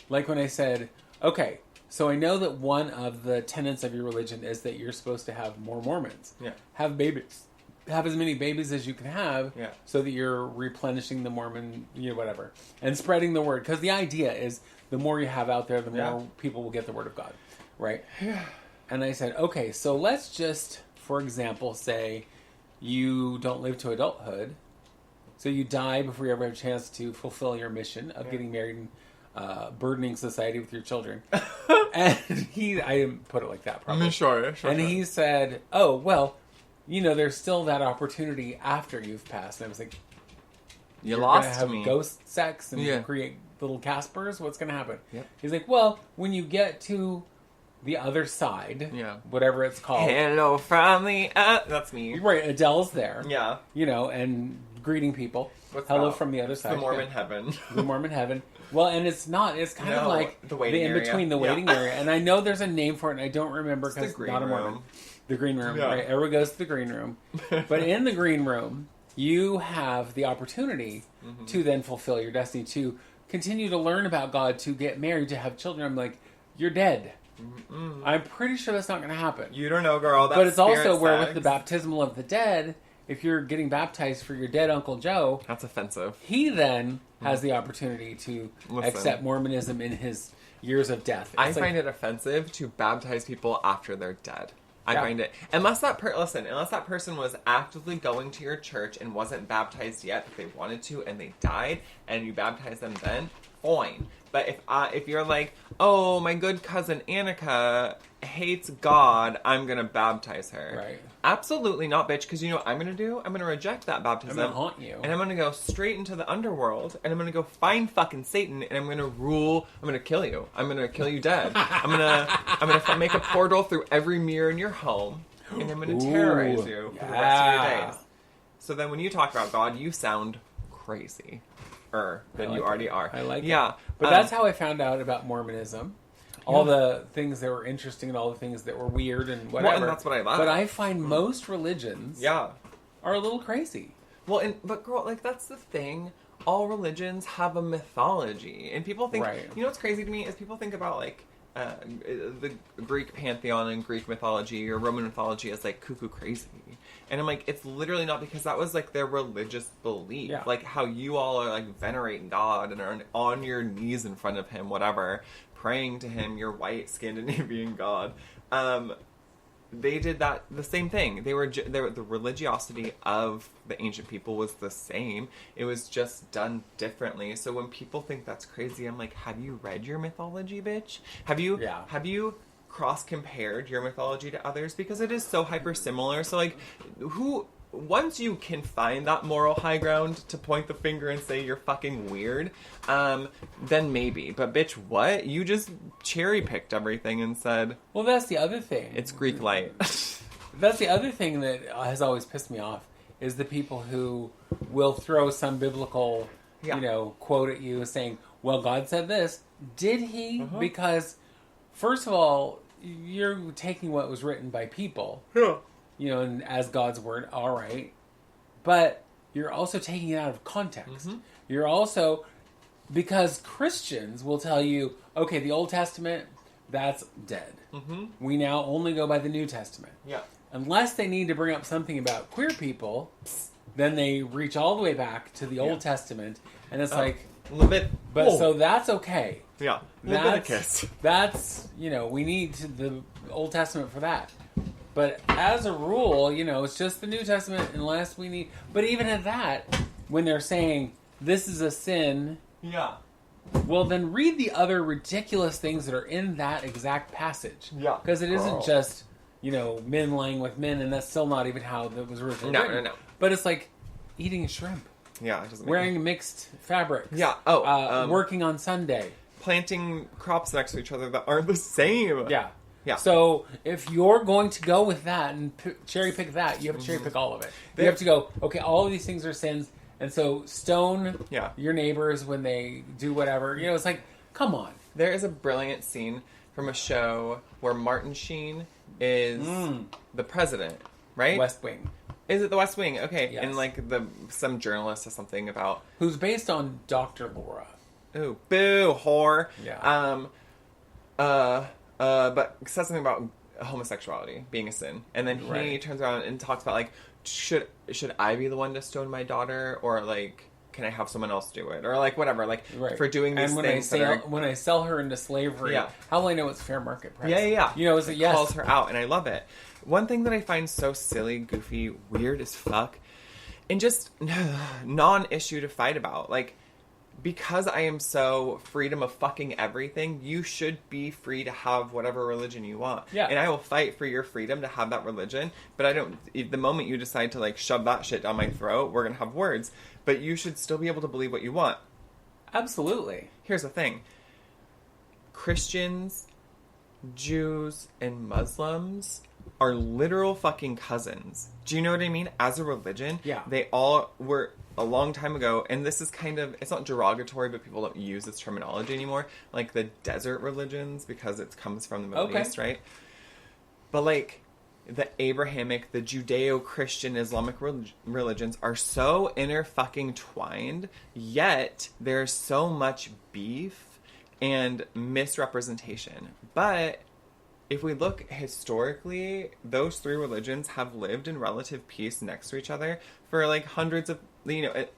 Like when I said, okay, so I know that one of the tenets of your religion is that you're supposed to have more Mormons. Yeah. Have babies. Have as many babies as you can have so that you're replenishing the Mormon, whatever. And spreading the word. Because the idea is the more you have out there, the more people will get the word of God. Right? Yeah. And I said, okay, so let's just, for example, say you don't live to adulthood. So you die before you ever have a chance to fulfill your mission of getting married and burdening society with your children. And I didn't put it like that, probably. Sure. And he said, oh, well, there's still that opportunity after you've passed. And I was like, you lost have me. Ghost sex and create little Caspers? What's going to happen? Yep. He's like, well, when you get to the other side, whatever it's called. Hello from the that's me. Right, Adele's there. Yeah. And greeting people. What's Hello that? from the other side. The Mormon heaven. The Mormon heaven. Well, and it's not. It's kind of like the waiting in between the waiting area. And I know there's a name for it, and I don't remember because it's not a Mormon. The green room. Yeah. Right? Everyone goes to the green room. But in the green room, you have the opportunity to then fulfill your destiny, to continue to learn about God, to get married, to have children. I'm like, you're dead. I'm pretty sure that's not going to happen. You don't know, girl. That's but it's also sex. where with the baptismal of the dead, if you're getting baptized for your dead Uncle Joe... That's offensive. He then has the opportunity to accept Mormonism in his years of death. I find it offensive to baptize people after they're dead. I find it... Unless that person was actively going to your church and wasn't baptized yet, but they wanted to and they died, and you baptize them then, fine. But if you're like, oh, my good cousin Annika hates God, I'm going to baptize her. Right. Absolutely not, bitch, because you know what I'm going to do? I'm going to reject that baptism. I'm going to haunt you. And I'm going to go straight into the underworld, and I'm going to go find fucking Satan, and I'm going to rule, I'm going to kill you. I'm going to kill you dead. I'm going to make a portal through every mirror in your home, and I'm going to terrorize you for the rest of your days. So then when you talk about God, you sound crazy. Than you already are. I like it. Yeah. But that's how I found out about Mormonism. All the things that were interesting and all the things that were weird and whatever. Well, and that's what I love. But I find most religions are a little crazy. Well, but girl, like, that's the thing. All religions have a mythology. And people think... Right. You know what's crazy to me is people think about, like, the Greek pantheon and Greek mythology or Roman mythology as, like, cuckoo crazy. And I'm like, it's literally not, because that was, like, their religious belief. Yeah. Like, how you all are, like, venerating God and are on your knees in front of him, whatever, praying to him, your white Scandinavian God. They did that, the same thing. The religiosity of the ancient people was the same. It was just done differently. So when people think that's crazy, I'm like, have you read your mythology, bitch? Have you cross-compared your mythology to others? Because it is so hyper similar. So like, once you can find that moral high ground to point the finger and say you're fucking weird, then maybe. But bitch, what? You just cherry-picked everything and said... Well, that's the other thing. It's Greek light. That's the other thing that has always pissed me off, is the people who will throw some biblical, quote at you saying, well, God said this. Did he? Uh-huh. Because, first of all, you're taking what was written by people. Yeah. And as God's word, all right. But you're also taking it out of context. Mm-hmm. You're also, because Christians will tell you, okay, the Old Testament, that's dead. Mm-hmm. We now only go by the New Testament. Yeah. Unless they need to bring up something about queer people, then they reach all the way back to the Old Testament, and it's like, so that's okay. Yeah. That's we need the Old Testament for that. But as a rule, it's just the New Testament unless we need... But even at that, when they're saying, this is a sin... Yeah. Well, then read the other ridiculous things that are in that exact passage. Yeah. Because it isn't just, men lying with men, and that's still not even how that was originally written. No. But it's like eating shrimp. Yeah. It doesn't wearing mixed fabrics. Yeah. Working on Sunday. Planting crops next to each other that aren't the same. Yeah. Yeah. So if you're going to go with that and cherry pick that, you have to cherry pick all of it. You have to go, okay, all of these things are sins, and so stone your neighbors when they do whatever. It's like, come on. There is a brilliant scene from a show where Martin Sheen is the president, right? West Wing. Is it the West Wing? Okay. Yes. And like some journalist or something about... Who's based on Dr. Laura. Ooh, boo, whore. Yeah. But says something about homosexuality being a sin, and then he turns around and talks about like, should I be the one to stone my daughter, or like, can I have someone else do it, or like whatever, like for doing these things. When I sell her into slavery, how will I know it's fair market price? Yeah. Is it yes? Calls her out, and I love it. One thing that I find so silly, goofy, weird as fuck, and just non-issue to fight about, like. Because I am so freedom of fucking everything, you should be free to have whatever religion you want. Yeah. And I will fight for your freedom to have that religion, but I don't... The moment you decide to, like, shove that shit down my throat, we're gonna have words. But you should still be able to believe what you want. Absolutely. Here's the thing. Christians, Jews, and Muslims are literal fucking cousins. Do you know what I mean? As a religion, they all were... A long time ago, and this is kind of, it's not derogatory, but people don't use this terminology anymore, like the desert religions, because it comes from the Middle East, right? But like, the Abrahamic, the Judeo-Christian Islamic religions are so inter-fucking-twined, yet there's so much beef and misrepresentation. But if we look historically, those three religions have lived in relative peace next to each other for like hundreds of,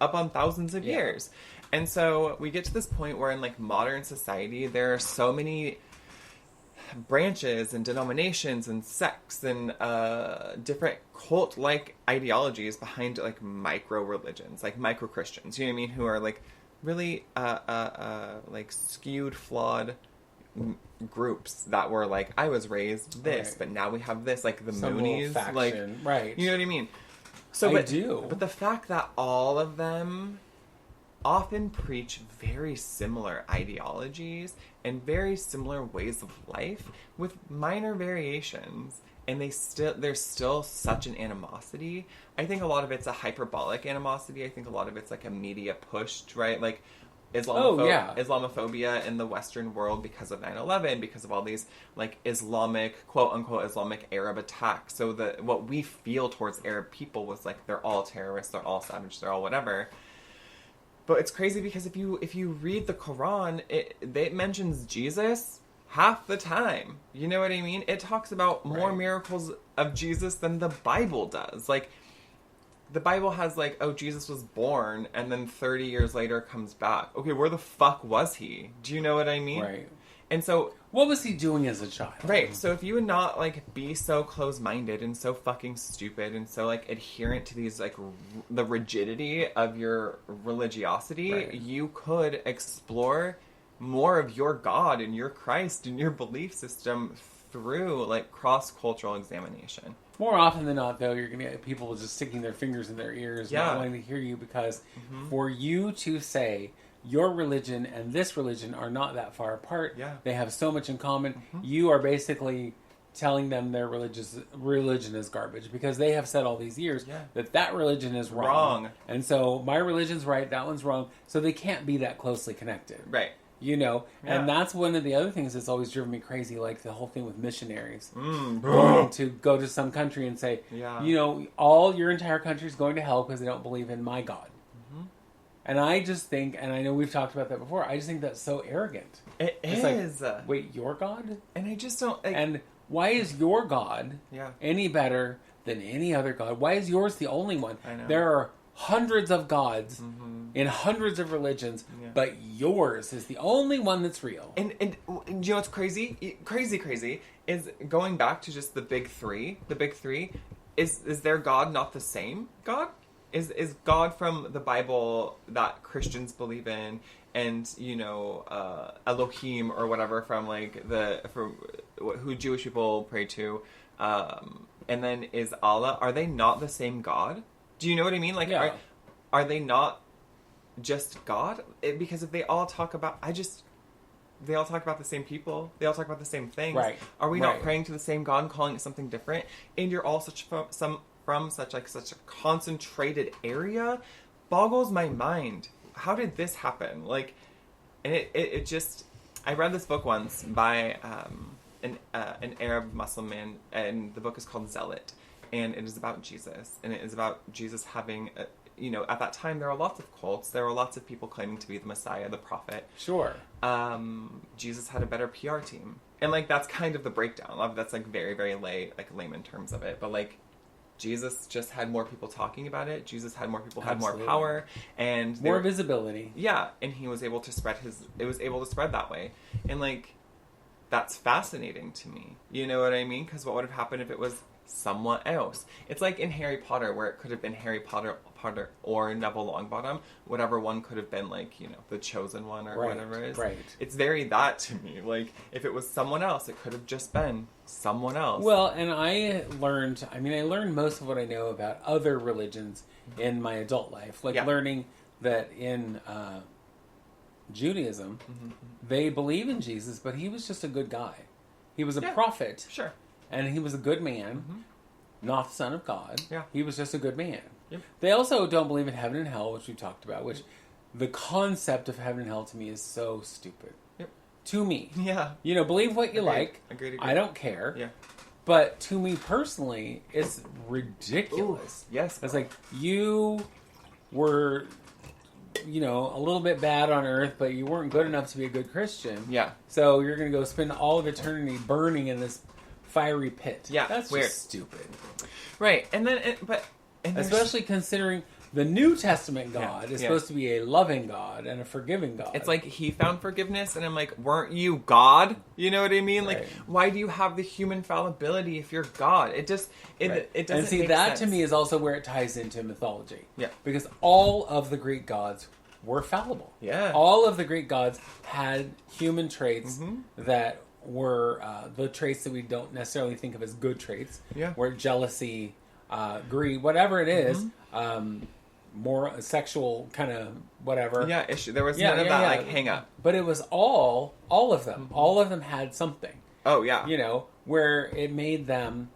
up on thousands of years. And so we get to this point where in like modern society, there are so many branches and denominations and sects and different cult-like ideologies behind like micro religions, like micro Christians, you know what I mean? Who are like really like skewed, flawed groups that were like, I was raised this, right. But now we have this, like the some Moonies, faction. like, right? You know what I mean? So, but the fact that all of them often preach very similar ideologies and very similar ways of life with minor variations, and there's still such an animosity. I think a lot of it's a hyperbolic animosity. I think a lot of it's like a media pushed, right? Like Islamophobia in the Western world because of 9/11, because of all these like Islamic, quote unquote Islamic Arab attacks. So what we feel towards Arab people was like they're all terrorists, they're all savage, they're all whatever. But it's crazy because if you read the Quran, it mentions Jesus half the time. You know what I mean? It talks about more miracles of Jesus than the Bible does. Like, the Bible has like, oh, Jesus was born and then 30 years later comes back. Okay, where the fuck was he? Do you know what I mean? Right. And so... what was he doing as a child? Right, so if you would not, like, be so close-minded and so fucking stupid and so, like, adherent to these, like, the rigidity of your religiosity, you could explore more of your God and your Christ and your belief system through, like, cross-cultural examination. More often than not, though, you're going to get people just sticking their fingers in their ears, not wanting to hear you, because for you to say... your religion and this religion are not that far apart. Yeah. They have so much in common. You are basically telling them their religion is garbage because they have said all these years that religion is wrong. And so my religion's right, that one's wrong. So they can't be that closely connected. Right. You know? Yeah. And that's one of the other things that's always driven me crazy, like the whole thing with missionaries. Going to go to some country and say, you know, your entire country is going to hell because they don't believe in my God. And I just think, and I know we've talked about that before, I just think that's so arrogant. It's is. Like, wait, your God? And I just don't... like... and why is your God any better than any other God? Why is yours the only one? I know. There are hundreds of gods in hundreds of religions, but yours is the only one that's real. And you know what's crazy? Crazy is going back to just the big three. The big three, is their God not the same God? Is God from the Bible that Christians believe in, and you know Elohim or whatever from like who Jewish people pray to, and then is Allah? Are they not the same God? Do you know what I mean? Like, are they not just God? Because if they all talk about, they all talk about the same people. They all talk about the same things. Right. Are we not praying to the same God and calling it something different? And you're all from such a concentrated area, boggles my mind. How did this happen? Like, and it just... I read this book once by an Arab Muslim man, and the book is called Zealot, and it is about Jesus, and it is about Jesus having... you know, at that time there were lots of cults. There were lots of people claiming to be the Messiah, the prophet. Sure. Jesus had a better PR team, and like that's kind of the breakdown. That's like very very layman terms of it, but like. Jesus just had more people talking about it. Jesus had more people, had more power, and more visibility. Yeah, and he was able to spread it was able to spread that way, and like that's fascinating to me. You know what I mean? Because what would have happened if it was someone else? It's like in Harry Potter, where it could have been Harry Potter or Neville Longbottom. Whatever one could have been, like, you know, the chosen one or whatever it is. Right. It's very that to me. Like, if it was someone else, it could have just been someone else. Well, and I learned most of what I know about other religions in my adult life. Like learning that in Judaism, they believe in Jesus, but he was just a good guy. He was a prophet. Sure. And he was a good man, not the son of God. Yeah. He was just a good man. Yep. They also don't believe in heaven and hell, which we talked about, which the concept of heaven and hell to me is so stupid. Yep. To me. Yeah. You know, believe what you like. Agreed. I don't care. Yeah. But to me personally, it's ridiculous. Ooh, yes. It's like, you were, you know, a little bit bad on earth, but you weren't good enough to be a good Christian. Yeah. So you're going to go spend all of eternity burning in this fiery pit. Yeah. That's weird. Just stupid. Right. And then, especially considering the New Testament God is supposed to be a loving God and a forgiving God. It's like he found forgiveness, and I'm like, weren't you God? You know what I mean? Right. Like, why do you have the human fallibility if you're God? It doesn't. And see, make that sense. to me is also where it ties into mythology. Yeah. Because all of the Greek gods were fallible. Yeah. All of the Greek gods had human traits that were the traits that we don't necessarily think of as good traits. Yeah. Where jealousy, greed, whatever it is, more sexual kind of whatever. Yeah, issue. There was none of that like hang up. But it was all of them. All of them had something. Oh yeah. You know, where it made them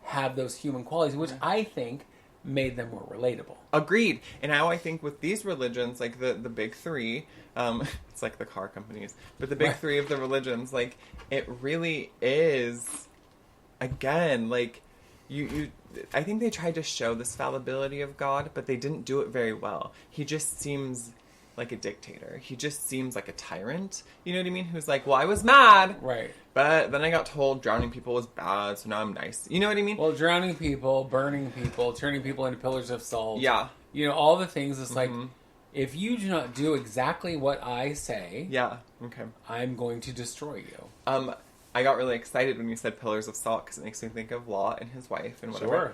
have those human qualities, which I think made them more relatable. Agreed. And now I think with these religions, like the big three, it's like the car companies, but the big three of the religions, like it really is, again, like you I think they tried to show this fallibility of God, but they didn't do it very well. He just seems like a dictator. He just seems like a tyrant. You know what I mean? Who's like, well, I was mad. Right. But then I got told drowning people was bad, so now I'm nice. You know what I mean? Well, drowning people, burning people, turning people into pillars of salt. Yeah. You know, all the things. It's like, if you do not do exactly what I say, yeah, okay, I'm going to destroy you. I got really excited when you said pillars of salt because it makes me think of Lot and his wife and whatever.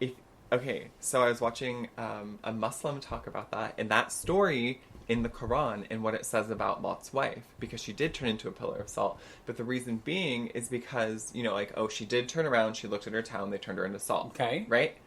Sure. Okay, so I was watching a Muslim talk about that, and that story in the Quran and what it says about Lot's wife, because she did turn into a pillar of salt. But the reason being is because, you know, like, oh, she did turn around, she looked at her town, they turned her into salt. Okay. Right?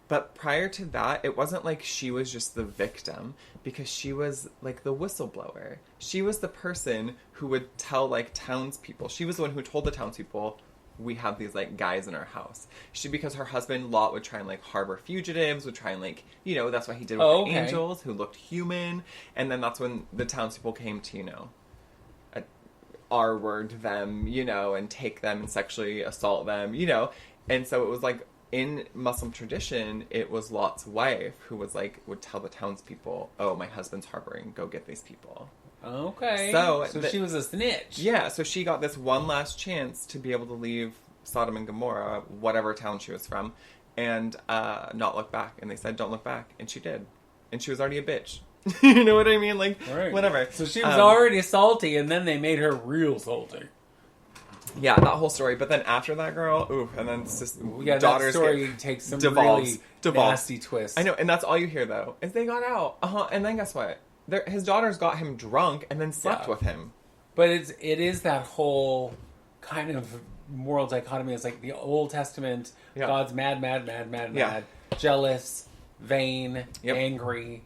But prior to that, it wasn't like she was just the victim, because she was like the whistleblower. She was the person who would tell like townspeople. She was the one who told the townspeople, we have these like guys in our house. Because her husband Lot would try and like harbor fugitives, would try and like, you know, that's what he did with the angels who looked human. And then that's when the townspeople came to, you know, R-word them, you know, and take them and sexually assault them, you know. And so it was like, in Muslim tradition, it was Lot's wife who was like, would tell the townspeople, oh, my husband's harboring, go get these people. Okay. So she was a snitch. Yeah, so she got this one last chance to be able to leave Sodom and Gomorrah, whatever town she was from, and not look back. And they said, don't look back. And she did. And she was already a bitch. You know what I mean? Like, whatever. So she was already salty, and then they made her real salty. Yeah, that whole story. But then after that, girl, ooh, and then daughters that story takes some really nasty twists. I know, and that's all you hear, though, is they got out. And then guess what? His daughters got him drunk and then slept with him. But it is that whole kind of moral dichotomy. It's like the Old Testament, God's mad, jealous, vain, angry.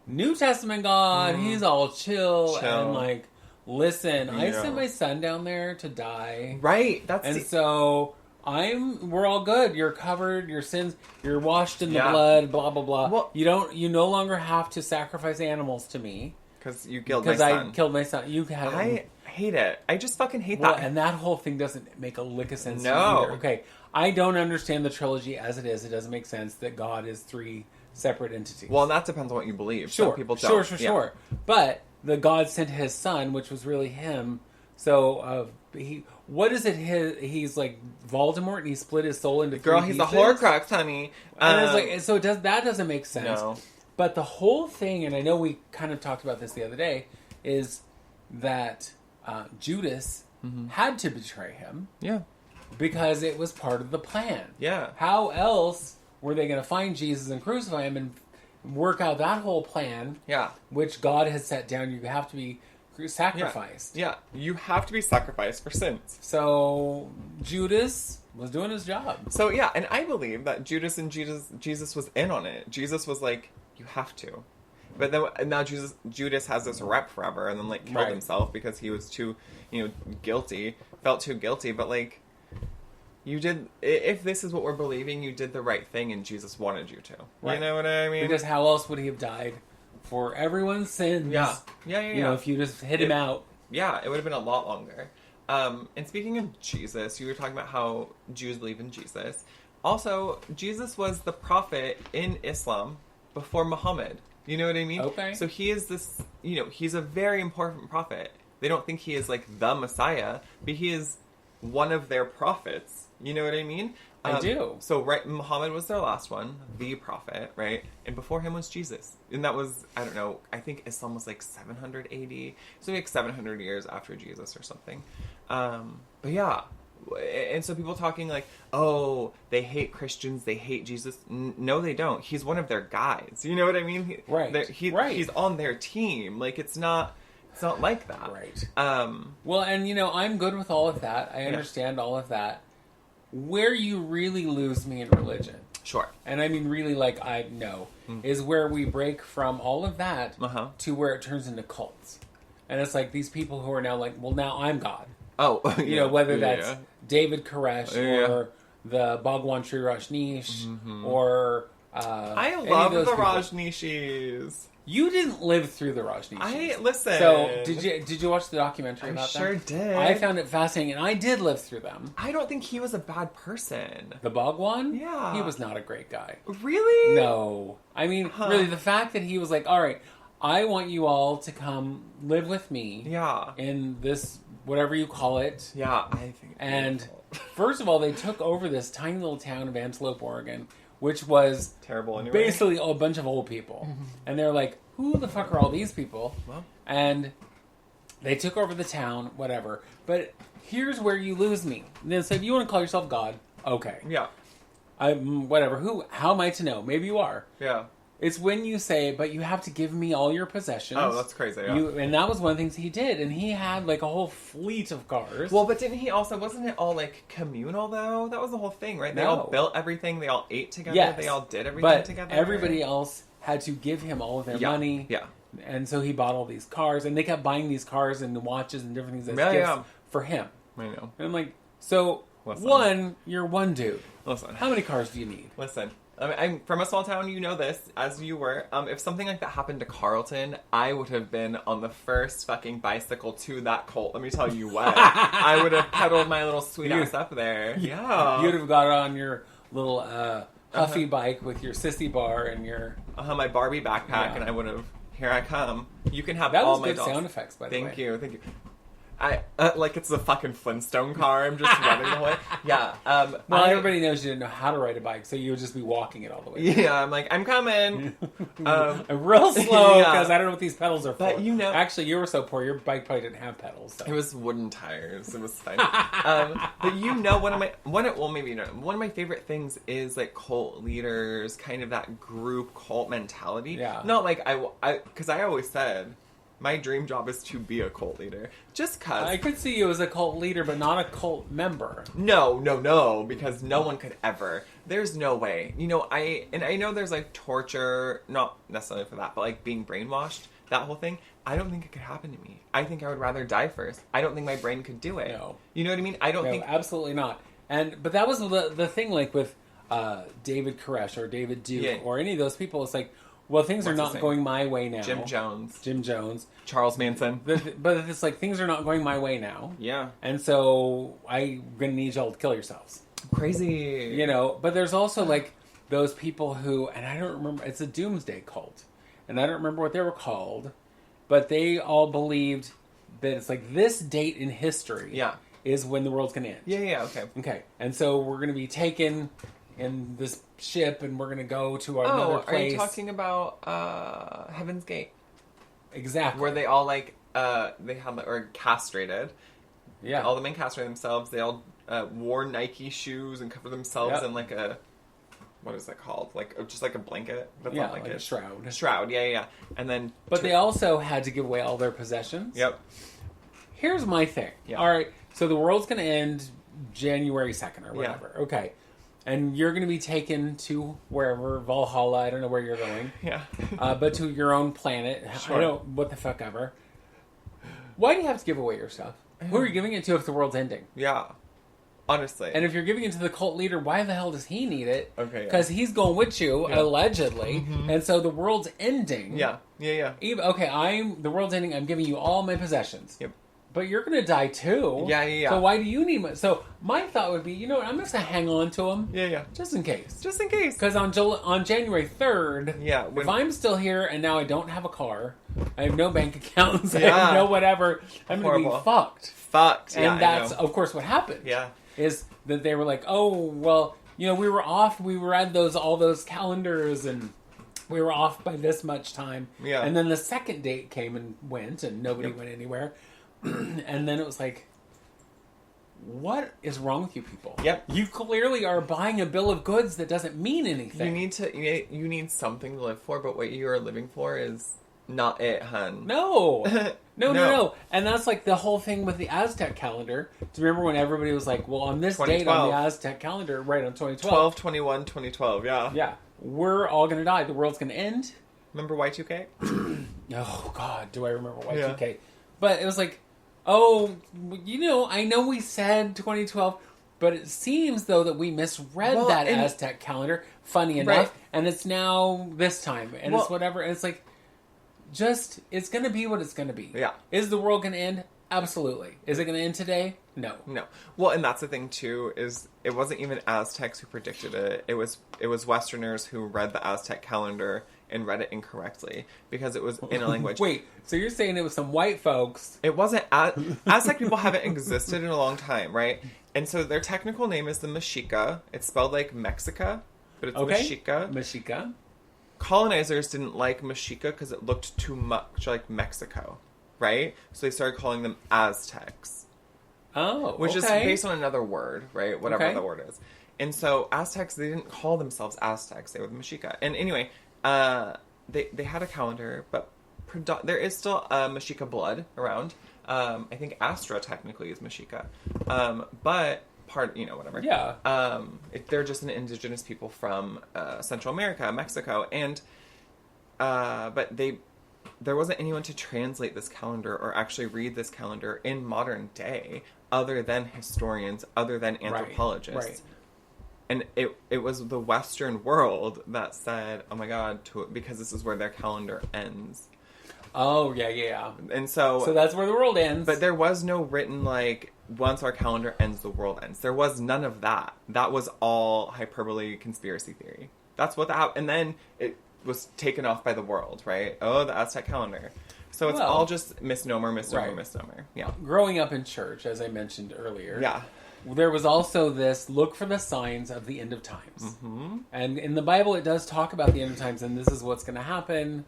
New Testament God, he's all chill and like, listen, I sent my son down there to die. Right. So we're all good. You're covered, your sins, you're washed in the blood, blah, blah, blah. Well, you no longer have to sacrifice animals to me. Because you killed my son. Because I killed my son. I hate it. I just fucking hate that. And that whole thing doesn't make a lick of sense to me either. Okay, I don't understand the trilogy as it is. It doesn't make sense that God is three separate entities. Well, that depends on what you believe. Sure, some people don't. Sure. But the God sent his son, which was really him. So what is it? He's like Voldemort, and he split his soul into three pieces. He's a Horcrux, honey. And it's like, so that doesn't make sense. No. But the whole thing, and I know we kind of talked about this the other day, is that Judas had to betray him. Yeah. Because it was part of the plan. Yeah. How else were they going to find Jesus and crucify him and work out that whole plan? Yeah. Which God has set down. You have to be sacrificed. Yeah. You have to be sacrificed for sins. So Judas was doing his job. So yeah, and I believe that Jesus was in on it. Jesus was like, you have to. But then now Judas has this rep forever, and then like killed himself because he was too, guilty, felt too guilty. But like, you did. If this is what we're believing, you did the right thing, and Jesus wanted you to. Right. You know what I mean? Because how else would he have died for everyone's sins? Yeah. If you just hit him out. Yeah, it would have been a lot longer. And speaking of Jesus, you were talking about how Jews believe in Jesus. Also, Jesus was the prophet in Islam before Muhammad. You know what I mean? Okay. So he is this, he's a very important prophet. They don't think he is like the Messiah, but he is one of their prophets. You know what I mean? I do. So, Muhammad was their last one, the prophet, right? And before him was Jesus. And that was, I don't know, I think Islam was like 700 AD. So like 700 years after Jesus or something. But yeah, And so people talking like, oh, they hate Christians, they hate Jesus. No, they don't. He's one of their guys. You know what I mean? Right. He's on their team. Like, it's not like that. Right. Well, and, I'm good with all of that. I understand all of that. Where you really lose me in religion. Sure. And I mean, really, like, I know, is where we break from all of that to where it turns into cults. And it's like these people who are now like, well, now I'm God. Oh, whether that's David Koresh or the Bhagwan Sri Rajneesh or I love the Rajneeshis. You didn't live through the Rajneeshis. Listen. So did you watch the documentary about them? I sure did. I found it fascinating, and I did live through them. I don't think he was a bad person. The Bhagwan? Yeah. He was not a great guy. Really? No. I mean, really, the fact that he was like, all right, I want you all to come live with me. Yeah. In this, whatever you call it. Yeah, I think. And first of all, they took over this tiny little town of Antelope, Oregon, which was terrible anyway. Basically a bunch of old people. And they're like, who the fuck are all these people? Well. And they took over the town, whatever. But here's where you lose me. And they said, you want to call yourself God? Okay. Yeah. Whatever. How am I to know? Maybe you are. Yeah. It's when you say, but you have to give me all your possessions. Oh, that's crazy, yeah. And that was one of the things he did. And he had, like, a whole fleet of cars. Well, but didn't he also... Wasn't it all, like, communal, though? That was the whole thing, right? They all built everything. They all ate together. Yes. They all did everything together. But everybody else had to give him all of their money. Yeah. And so he bought all these cars. And they kept buying these cars and watches and different things as gifts for him. I know. And I'm like, so, you're one dude. Listen. How many cars do you need? Listen. I'm from a small town, you know this, as you were. If something like that happened to Carlton, I would have been on the first fucking bicycle to that cult. Let me tell you what. I would have pedaled my little sweet ass up there. Yeah. You'd have got on your little puffy bike with your sissy bar and your... my Barbie backpack, and I would have... Here I come. You can have that all was my good dolls. Sound effects, by the way. Thank you. I like it's the fucking Flintstone car. I'm just running the way. Yeah. Everybody knows you didn't know how to ride a bike, so you would just be walking it all the way. Yeah, I'm like, I'm coming. Real slow, because I don't know what these pedals are for. But actually, you were so poor, your bike probably didn't have pedals. So. It was wooden tires. It was fine. But one of my favorite things is like cult leaders, kind of that group cult mentality. Yeah. Not like because I always said, my dream job is to be a cult leader. Just cause. I could see you as a cult leader, but not a cult member. No, because no one could ever. There's no way. I know there's like torture, not necessarily for that, but like being brainwashed, that whole thing. I don't think it could happen to me. I think I would rather die first. I don't think my brain could do it. No. You know what I mean? I don't think... absolutely not. But that was the thing, like with David Koresh or David Duke or any of those people. It's like, well, things are not going my way now. Jim Jones. Charles Manson. But it's like, things are not going my way now. Yeah. And so I'm going to need y'all to kill yourselves. Crazy. But there's also like those people who, and I don't remember, it's a doomsday cult. And I don't remember what they were called, but they all believed that it's like this date in history is when the world's going to end. Yeah, okay. Okay. And so we're going to be taken in this ship, and we're going to go to another place. Are you talking about Heaven's Gate? Exactly. Where they all or castrated. Yeah. All the men castrated themselves. They all wore Nike shoes and covered themselves in like a, what is that called? Like just like a blanket. That's not like a shroud. Shroud. Yeah. And then, but they also had to give away all their possessions. Yep. Here's my thing. Yeah. All right. So the world's going to end January 2nd or whatever. Yeah. Okay. And you're going to be taken to wherever, Valhalla, I don't know where you're going. Yeah. But to your own planet. Sure. I don't, what the fuck ever. Why do you have to give away your stuff? Who are you giving it to if the world's ending? Yeah. Honestly. And if you're giving it to the cult leader, why the hell does he need it? Okay. Because he's going with you, allegedly. Mm-hmm. And so the world's ending. Yeah. The world's ending, I'm giving you all my possessions. Yep. But you're going to die too. Yeah. So why do you need my... So my thought would be, you know what, I'm just going to hang on to them. Yeah. Just in case. Because on January 3rd, if I'm still here and now I don't have a car, I have no bank accounts, I have no whatever, I'm going to be fucked. And that's, of course, what happened. Yeah. Is that they were like, oh, well, we were off, we read all those calendars and... We were off by this much time. Yeah. And then the second date came and went and nobody went anywhere. And then it was like, what is wrong with you people? Yep. You clearly are buying a bill of goods that doesn't mean anything. You need something to live for, but what you are living for is not it, hun. No. No. And that's like the whole thing with the Aztec calendar. Do you remember when everybody was like, well, on this date on the Aztec calendar, right, on 2012. 12/21/2012, yeah. Yeah. We're all going to die. The world's going to end. Remember Y2K? Oh, God, do I remember Y2K. Yeah. But it was like, oh, I know we said 2012, but it seems, though, that we misread that Aztec calendar, funny enough, right. and it's now this time, and it's whatever, and it's like, it's going to be what it's going to be. Yeah. Is the world going to end? Absolutely. Is it going to end today? No. Well, and that's the thing, too, is it wasn't even Aztecs who predicted it. It was Westerners who read the Aztec calendar and read it incorrectly because it was in a language. Wait, so you're saying it was some white folks? It wasn't. Aztec people haven't existed in a long time, right? And so their technical name is the Mexica. It's spelled like Mexica, but it's Mexica. Mexica. Colonizers didn't like Mexica because it looked too much like Mexico, right? So they started calling them Aztecs. Oh, which is based on another word, right? Whatever the word is. And so Aztecs, they didn't call themselves Aztecs. They were the Mexica. And anyway, they had a calendar, but there is still Mexica blood around. I think Astra technically is Mexica. But whatever. Yeah. They're just an indigenous people from Central America, Mexico. And but there wasn't anyone to translate this calendar or actually read this calendar in modern day other than historians, other than anthropologists. Right. And it was the Western world that said, oh my God, because this is where their calendar ends. Oh, yeah. And so that's where the world ends. But there was no written, once our calendar ends, the world ends. There was none of that. That was all hyperbole conspiracy theory. That's what and then it was taken off by the world, right? Oh, the Aztec calendar. So it's all just misnomer. Yeah. Growing up in church, as I mentioned earlier. Yeah. There was also this look for the signs of the end of times. Mm-hmm. And in the Bible, it does talk about the end of times, and this is what's going to happen,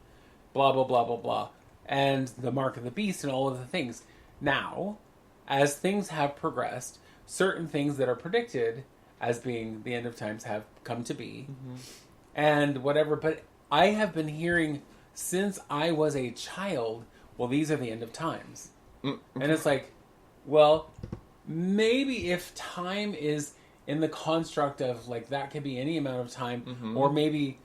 blah, blah, blah, blah, blah. And the mark of the beast and all of the things. Now, as things have progressed, certain things that are predicted as being the end of times have come to be. Mm-hmm. And whatever, but I have been hearing since I was a child, well, these are the end of times. Mm-hmm. And it's like, well, maybe if time is in the construct of, that could be any amount of time, mm-hmm. or maybe,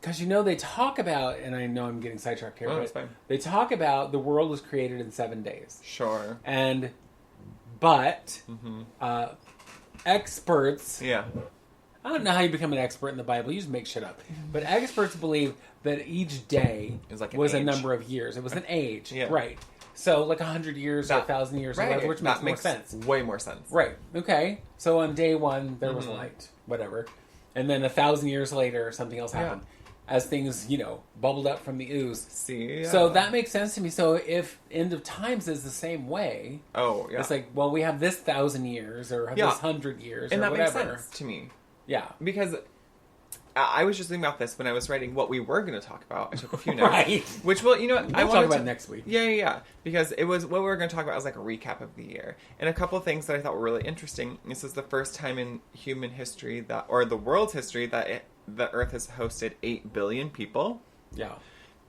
because they talk about, and I know I'm getting sidetracked here, but they talk about the world was created in 7 days. Sure. But mm-hmm. Experts... Yeah. I don't know how you become an expert in the Bible. You just make shit up. But experts believe that each day was a number of years. It was an age. Yeah. Right. So 100 years or 1,000 years or whatever, which makes more sense. Way more sense. Right. Okay. So on day one, there was light. Whatever. And then 1,000 years later, something else happened. Yeah. As things, bubbled up from the ooze. See? Yeah. So that makes sense to me. So if end of times is the same way. Oh, yeah. It's we have this 1,000 years or this 100 years and or whatever. And that makes sense to me. Yeah. Because I was just thinking about this when I was writing what we were going to talk about. I took a few notes. Right. Which, I want to talk about next week. Yeah. Because it was what we were going to talk about was a recap of the year. And a couple of things that I thought were really interesting. This is the first time in human history or the world's history that the Earth has hosted 8 billion people. Yeah.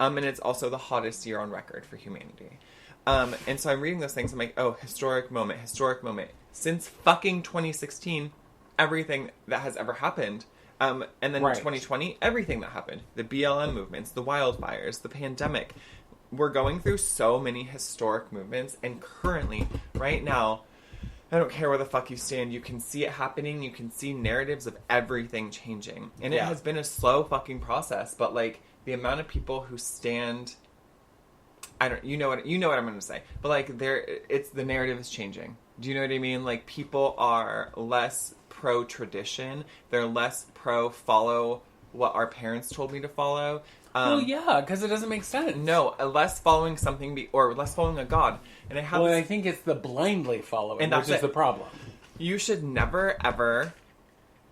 And it's also the hottest year on record for humanity. And so I'm reading those things. I'm like, oh, historic moment. Since fucking 2016... everything that has ever happened. And then in 2020, everything that happened. The BLM movements, the wildfires, the pandemic. We're going through so many historic movements. And currently, right now, I don't care where the fuck you stand. You can see it happening. You can see narratives of everything changing. And it has been a slow fucking process. But, the amount of people who stand... you know what I'm going to say. But, the narrative is changing. Do you know what I mean? People are less pro-tradition. They're less pro-follow what our parents told me to follow. Well, yeah, because it doesn't make sense. No, less following something or less following a god. And I think it's the blindly following, which is the problem. You should never, ever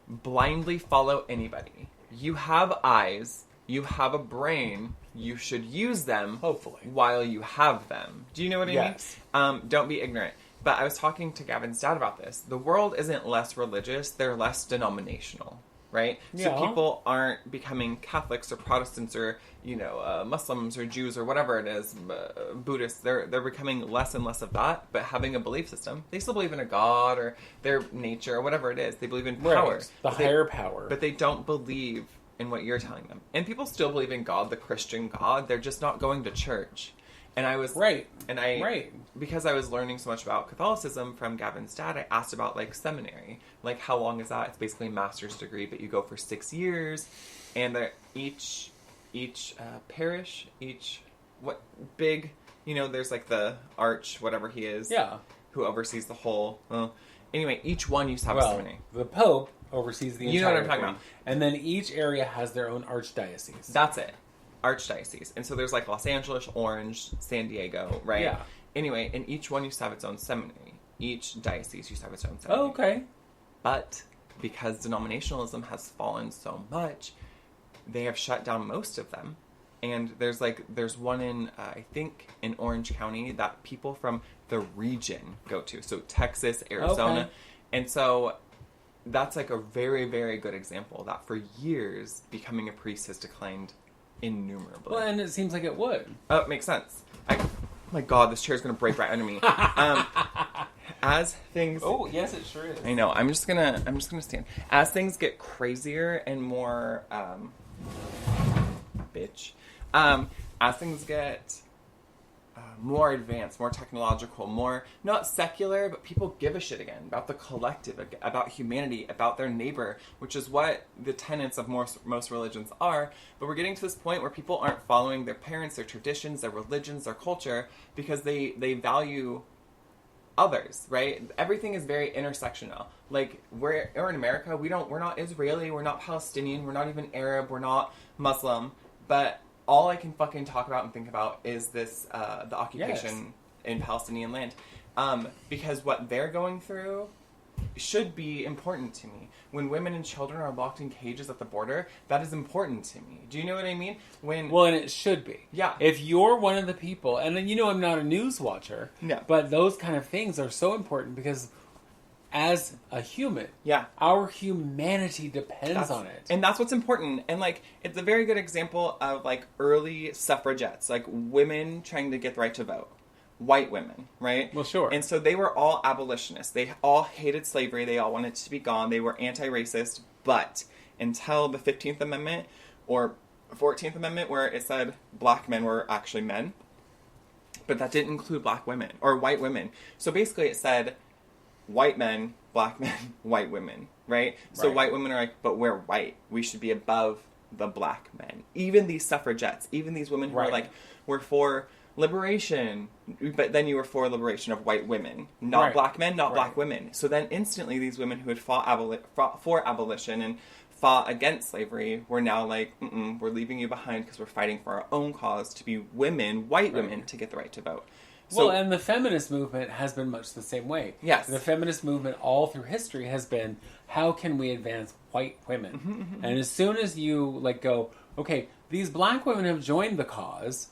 blindly follow anybody. You have eyes. You have a brain. You should use them. Hopefully. While you have them. Do you know what I mean? Don't be ignorant. But I was talking to Gavin's dad about this. The world isn't less religious, they're less denominational, right? Yeah. So people aren't becoming Catholics or Protestants or, Muslims or Jews or whatever it is, Buddhists. They're becoming less and less of that, but having a belief system. They still believe in a God or their nature or whatever it is. They believe in power. Right. The higher power. But they don't believe in what you're telling them. And people still believe in God, the Christian God. They're just not going to church. And I was... Right. And because I was learning so much about Catholicism from Gavin's dad, I asked about, seminary. How long is that? It's basically a master's degree, but you go for 6 years. And each parish, there's, the arch, whatever he is. Yeah. Who oversees the whole... anyway, each one used to have a seminary. The Pope oversees the entire You know what I'm talking about. And then each area has their own archdiocese. That's it. Archdiocese. And so there's Los Angeles, Orange, San Diego, right? Yeah. Anyway, and each one used to have its own seminary. Each diocese used to have its own seminary. Oh, okay. But because denominationalism has fallen so much, they have shut down most of them. And there's one in, I think, in Orange County that people from the region go to. So Texas, Arizona. Okay. And so that's a very, very good example that for years, becoming a priest has declined innumerably. Well, and it seems like it would. Oh, it makes sense. My God, this chair's going to break right under me. As things... Oh, yes, it sure is. I know. I'm just gonna stand. As things get crazier and more... as things get more advanced, more technological, more... Not secular, but people give a shit again about the collective, about humanity, about their neighbor, which is what the tenets of most religions are. But we're getting to this point where people aren't following their parents, their traditions, their religions, their culture, because they value others, right? Everything is very intersectional. We're in America, we're not Israeli, we're not Palestinian, we're not even Arab, we're not Muslim, but all I can fucking talk about and think about is this, the occupation in Palestinian land. Because what they're going through should be important to me. When women and children are locked in cages at the border, that is important to me. Do you know what I mean? Well, and it should be. Yeah. If you're one of the people, and then I'm not a news watcher, but those kind of things are so important because as a human, our humanity depends on it. And that's what's important. And it's a very good example of early suffragettes, women trying to get the right to vote. White women, right? Well, sure. And so they were all abolitionists. They all hated slavery. They all wanted it to be gone. They were anti-racist. But until the 15th Amendment or 14th Amendment, where it said black men were actually men, but that didn't include black women or white women. So basically it said white men, black men, white women, right? So white women are but we're white. We should be above the black men. Even these suffragettes, even these women who are we're for liberation, but then you were for liberation of white women, not black men, not black women. So then instantly these women who had fought for abolition and fought against slavery were now we're leaving you behind because we're fighting for our own cause to be women, white women, to get the right to vote. So, well, and the feminist movement has been much the same way. Yes. The feminist movement all through history has been, how can we advance white women? And as soon as you go, okay, these black women have joined the cause,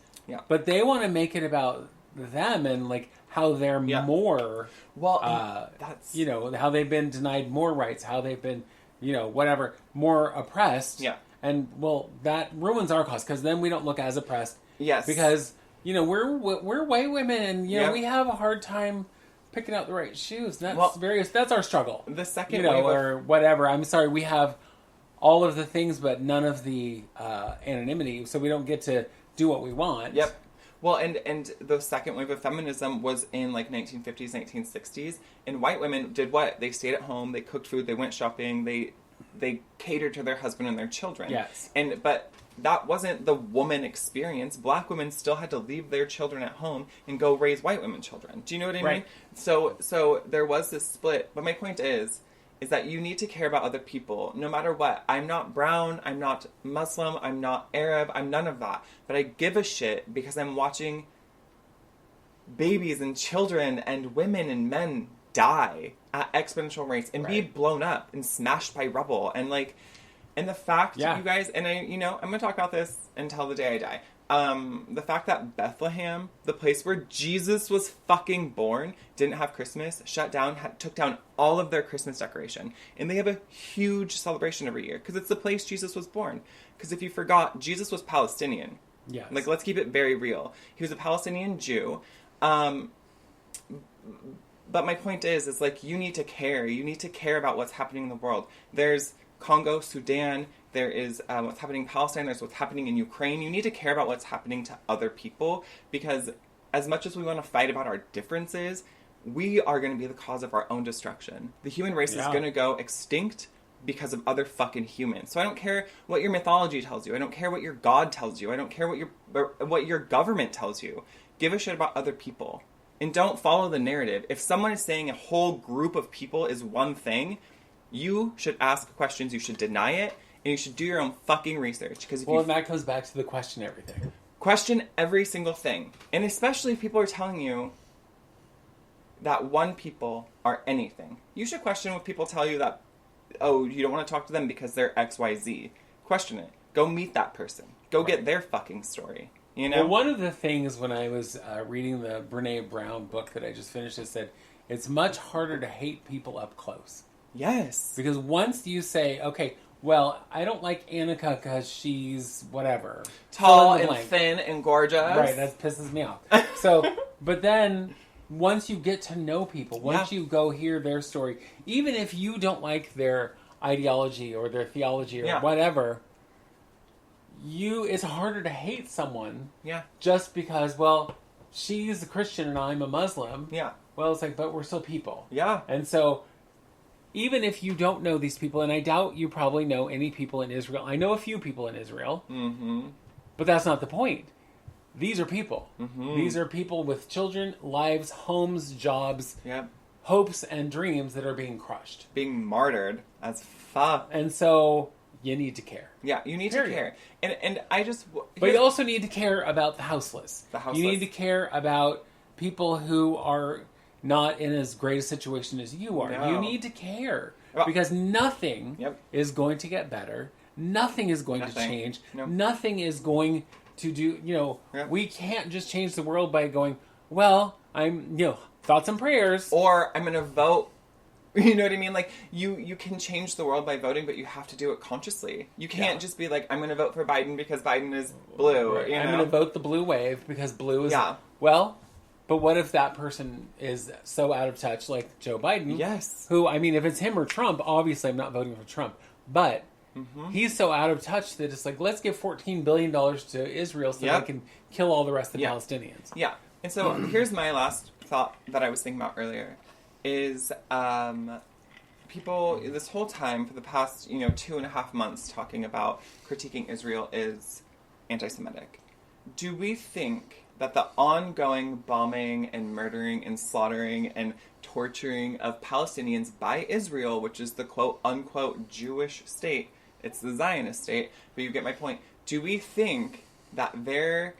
but they want to make it about them and how they're more, that's how they've been denied more rights, how they've been, whatever, more oppressed. Yeah. And that ruins our cause because then we don't look as oppressed. Yes. Because we're white women and we have a hard time picking out the right shoes. That's our struggle. The second or whatever. I'm sorry, we have all of the things but none of the anonymity, so we don't get to do what we want. Yep. Well, and the second wave of feminism was in 1950s, 1960s, and white women did what? They stayed at home, they cooked food, they went shopping, they catered to their husband and their children. Yes. But that wasn't the woman experience. Black women still had to leave their children at home and go raise white women children. Do you know what I mean? So there was this split. But my point is that you need to care about other people, no matter what. I'm not brown, I'm not Muslim, I'm not Arab, I'm none of that. But I give a shit because I'm watching babies and children and women and men die at exponential rates and be blown up and smashed by rubble. And and the fact, you guys, and I'm going to talk about this until the day I die, the fact that Bethlehem, the place where Jesus was fucking born, didn't have Christmas, shut down, took down all of their Christmas decoration. And they have a huge celebration every year because it's the place Jesus was born. Because if you forgot, Jesus was Palestinian. Yes. Like, let's keep it very real. He was a Palestinian Jew. But my point is like, you need to care. You need to care about what's happening in the world. There's Congo, Sudan, there is what's happening in Palestine, there's what's happening in Ukraine. You need to care about what's happening to other people, because as much as we want to fight about our differences, we are going to be the cause of our own destruction. The human race is going to go extinct because of other fucking humans. So I don't care what your mythology tells you. I don't care what your God tells you. I don't care what your government tells you. Give a shit about other people. And don't follow the narrative. If someone is saying a whole group of people is one thing, you should ask questions, you should deny it, and you should do your own fucking research. Because and that goes back to the question everything. Question every single thing. And especially if people are telling you that one people are anything. You should question when people tell you that, oh, you don't want to talk to them because they're XYZ. Question it. Go meet that person. Go get their fucking story. You know? Well, one of the things when I was reading the Brene Brown book that I just finished, it said, it's much harder to hate people up close. Yes. Because once you say, okay, well, I don't like Annika because she's whatever. Tall and thin and gorgeous. Right, that pisses me off. So, but then once you get to know people, once you go hear their story, even if you don't like their ideology or their theology or whatever, it's harder to hate someone just because, well, she's a Christian and I'm a Muslim. Yeah. Well, it's like, but we're still people. Yeah. And so, even if you don't know these people, and I doubt you probably know any people in Israel. I know a few people in Israel. Mm-hmm. But that's not the point. These are people. Mm-hmm. These are people with children, lives, homes, jobs, hopes, and dreams that are being crushed. Being martyred as fuck. And so, you need to care. Yeah, you need to care. And I just... But you also need to care about the houseless. You need to care about people who are not in as great a situation as you are. No. You need to care. Because nothing is going to get better. Nothing is going to change. No. Nothing is going to do... we can't just change the world by going, well, thoughts and prayers. Or I'm going to vote. You know what I mean? Like, you can change the world by voting, but you have to do it consciously. You can't just be like, I'm going to vote for Biden because Biden is blue. Right. You know? I'm going to vote the blue wave because blue is... Yeah. Well... But what if that person is so out of touch, like Joe Biden? Yes. Who, I mean, if it's him or Trump, obviously I'm not voting for Trump. But he's so out of touch that it's like, let's give $14 billion to Israel so they can kill all the rest of the Palestinians. Yeah. And so here's my last thought that I was thinking about earlier. Is people, this whole time, for the past, 2.5 months, talking about critiquing Israel is anti-Semitic. Do we think that the ongoing bombing and murdering and slaughtering and torturing of Palestinians by Israel, which is the quote-unquote Jewish state, it's the Zionist state, but you get my point, do we think that their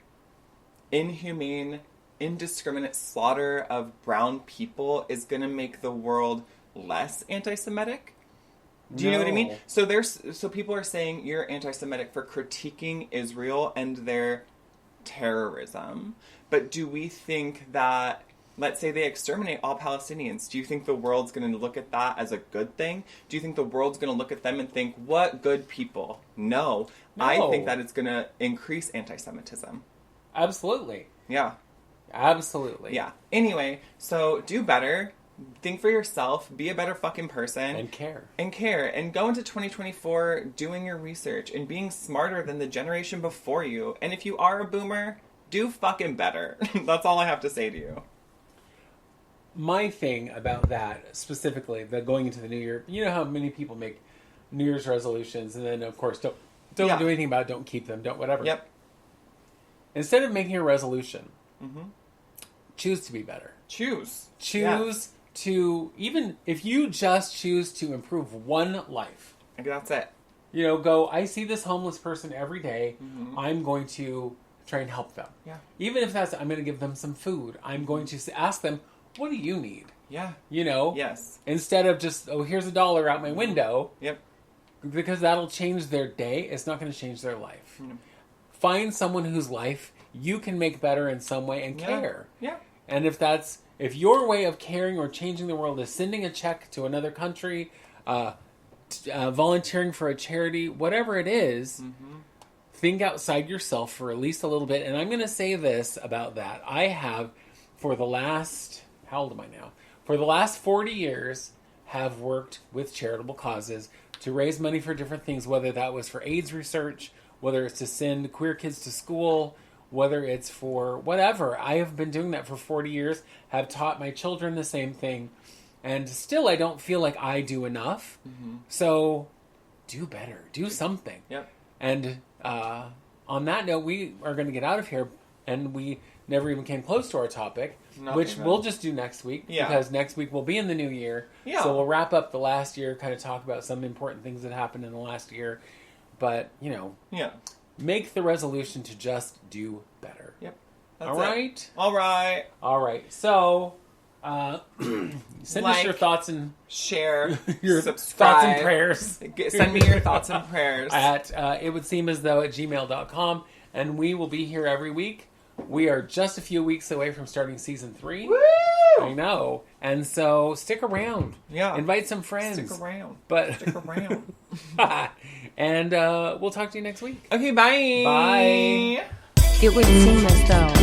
inhumane, indiscriminate slaughter of brown people is going to make the world less anti-Semitic? Do you know what I mean? So people are saying you're anti-Semitic for critiquing Israel and their terrorism, but do we think that, let's say they exterminate all Palestinians, do you think the world's going to look at that as a good thing? Do you think the world's going to look at them and think, what good people? No. I think that it's going to increase anti-Semitism. Absolutely. Yeah. Absolutely. Yeah. Anyway, so do better. Think for yourself. Be a better fucking person. And care. And go into 2024 doing your research and being smarter than the generation before you. And if you are a boomer, do fucking better. That's all I have to say to you. My thing about that, specifically, the going into the new year, you know how many people make New Year's resolutions and then, of course, don't do anything about it, don't keep them, don't whatever. Yep. Instead of making a resolution, choose to be better. Choose to, even if you just choose to improve one life. Maybe that's it. Go, I see this homeless person every day. I'm going to try and help them. Yeah. Even if I'm going to give them some food. I'm going to ask them, what do you need? Yeah. Yes. Instead of just, here's $1 out my window. Yep. Because that'll change their day. It's not going to change their life. find someone whose life you can make better in some way and care. Yeah. And if your way of caring or changing the world is sending a check to another country, volunteering for a charity, whatever it is, think outside yourself for at least a little bit. And I'm going to say this about that. I have, for the last, how old am I now? For the last 40 years, have worked with charitable causes to raise money for different things, whether that was for AIDS research, whether it's to send queer kids to school, whether it's for whatever. I have been doing that for 40 years, have taught my children the same thing, and still I don't feel like I do enough. So do better. Do something. Yep. And on that note, we are going to get out of here, and we never even came close to our topic, which we'll just do next week, because next week we'll be in the new year. Yeah. So we'll wrap up the last year, kind of talk about some important things that happened in the last year. But, make the resolution to just do better. Yep. All right? All right. All right. So, send us your thoughts and share, your subscribe, thoughts and prayers. Send me your thoughts and prayers at itwouldseemasthough@gmail.com, and we will be here every week. We are just a few weeks away from starting season 3. Woo! I know. And so stick around. Yeah. Invite some friends. Stick around. Stick around. And we'll talk to you next week. Okay, bye. Bye. It would seem as though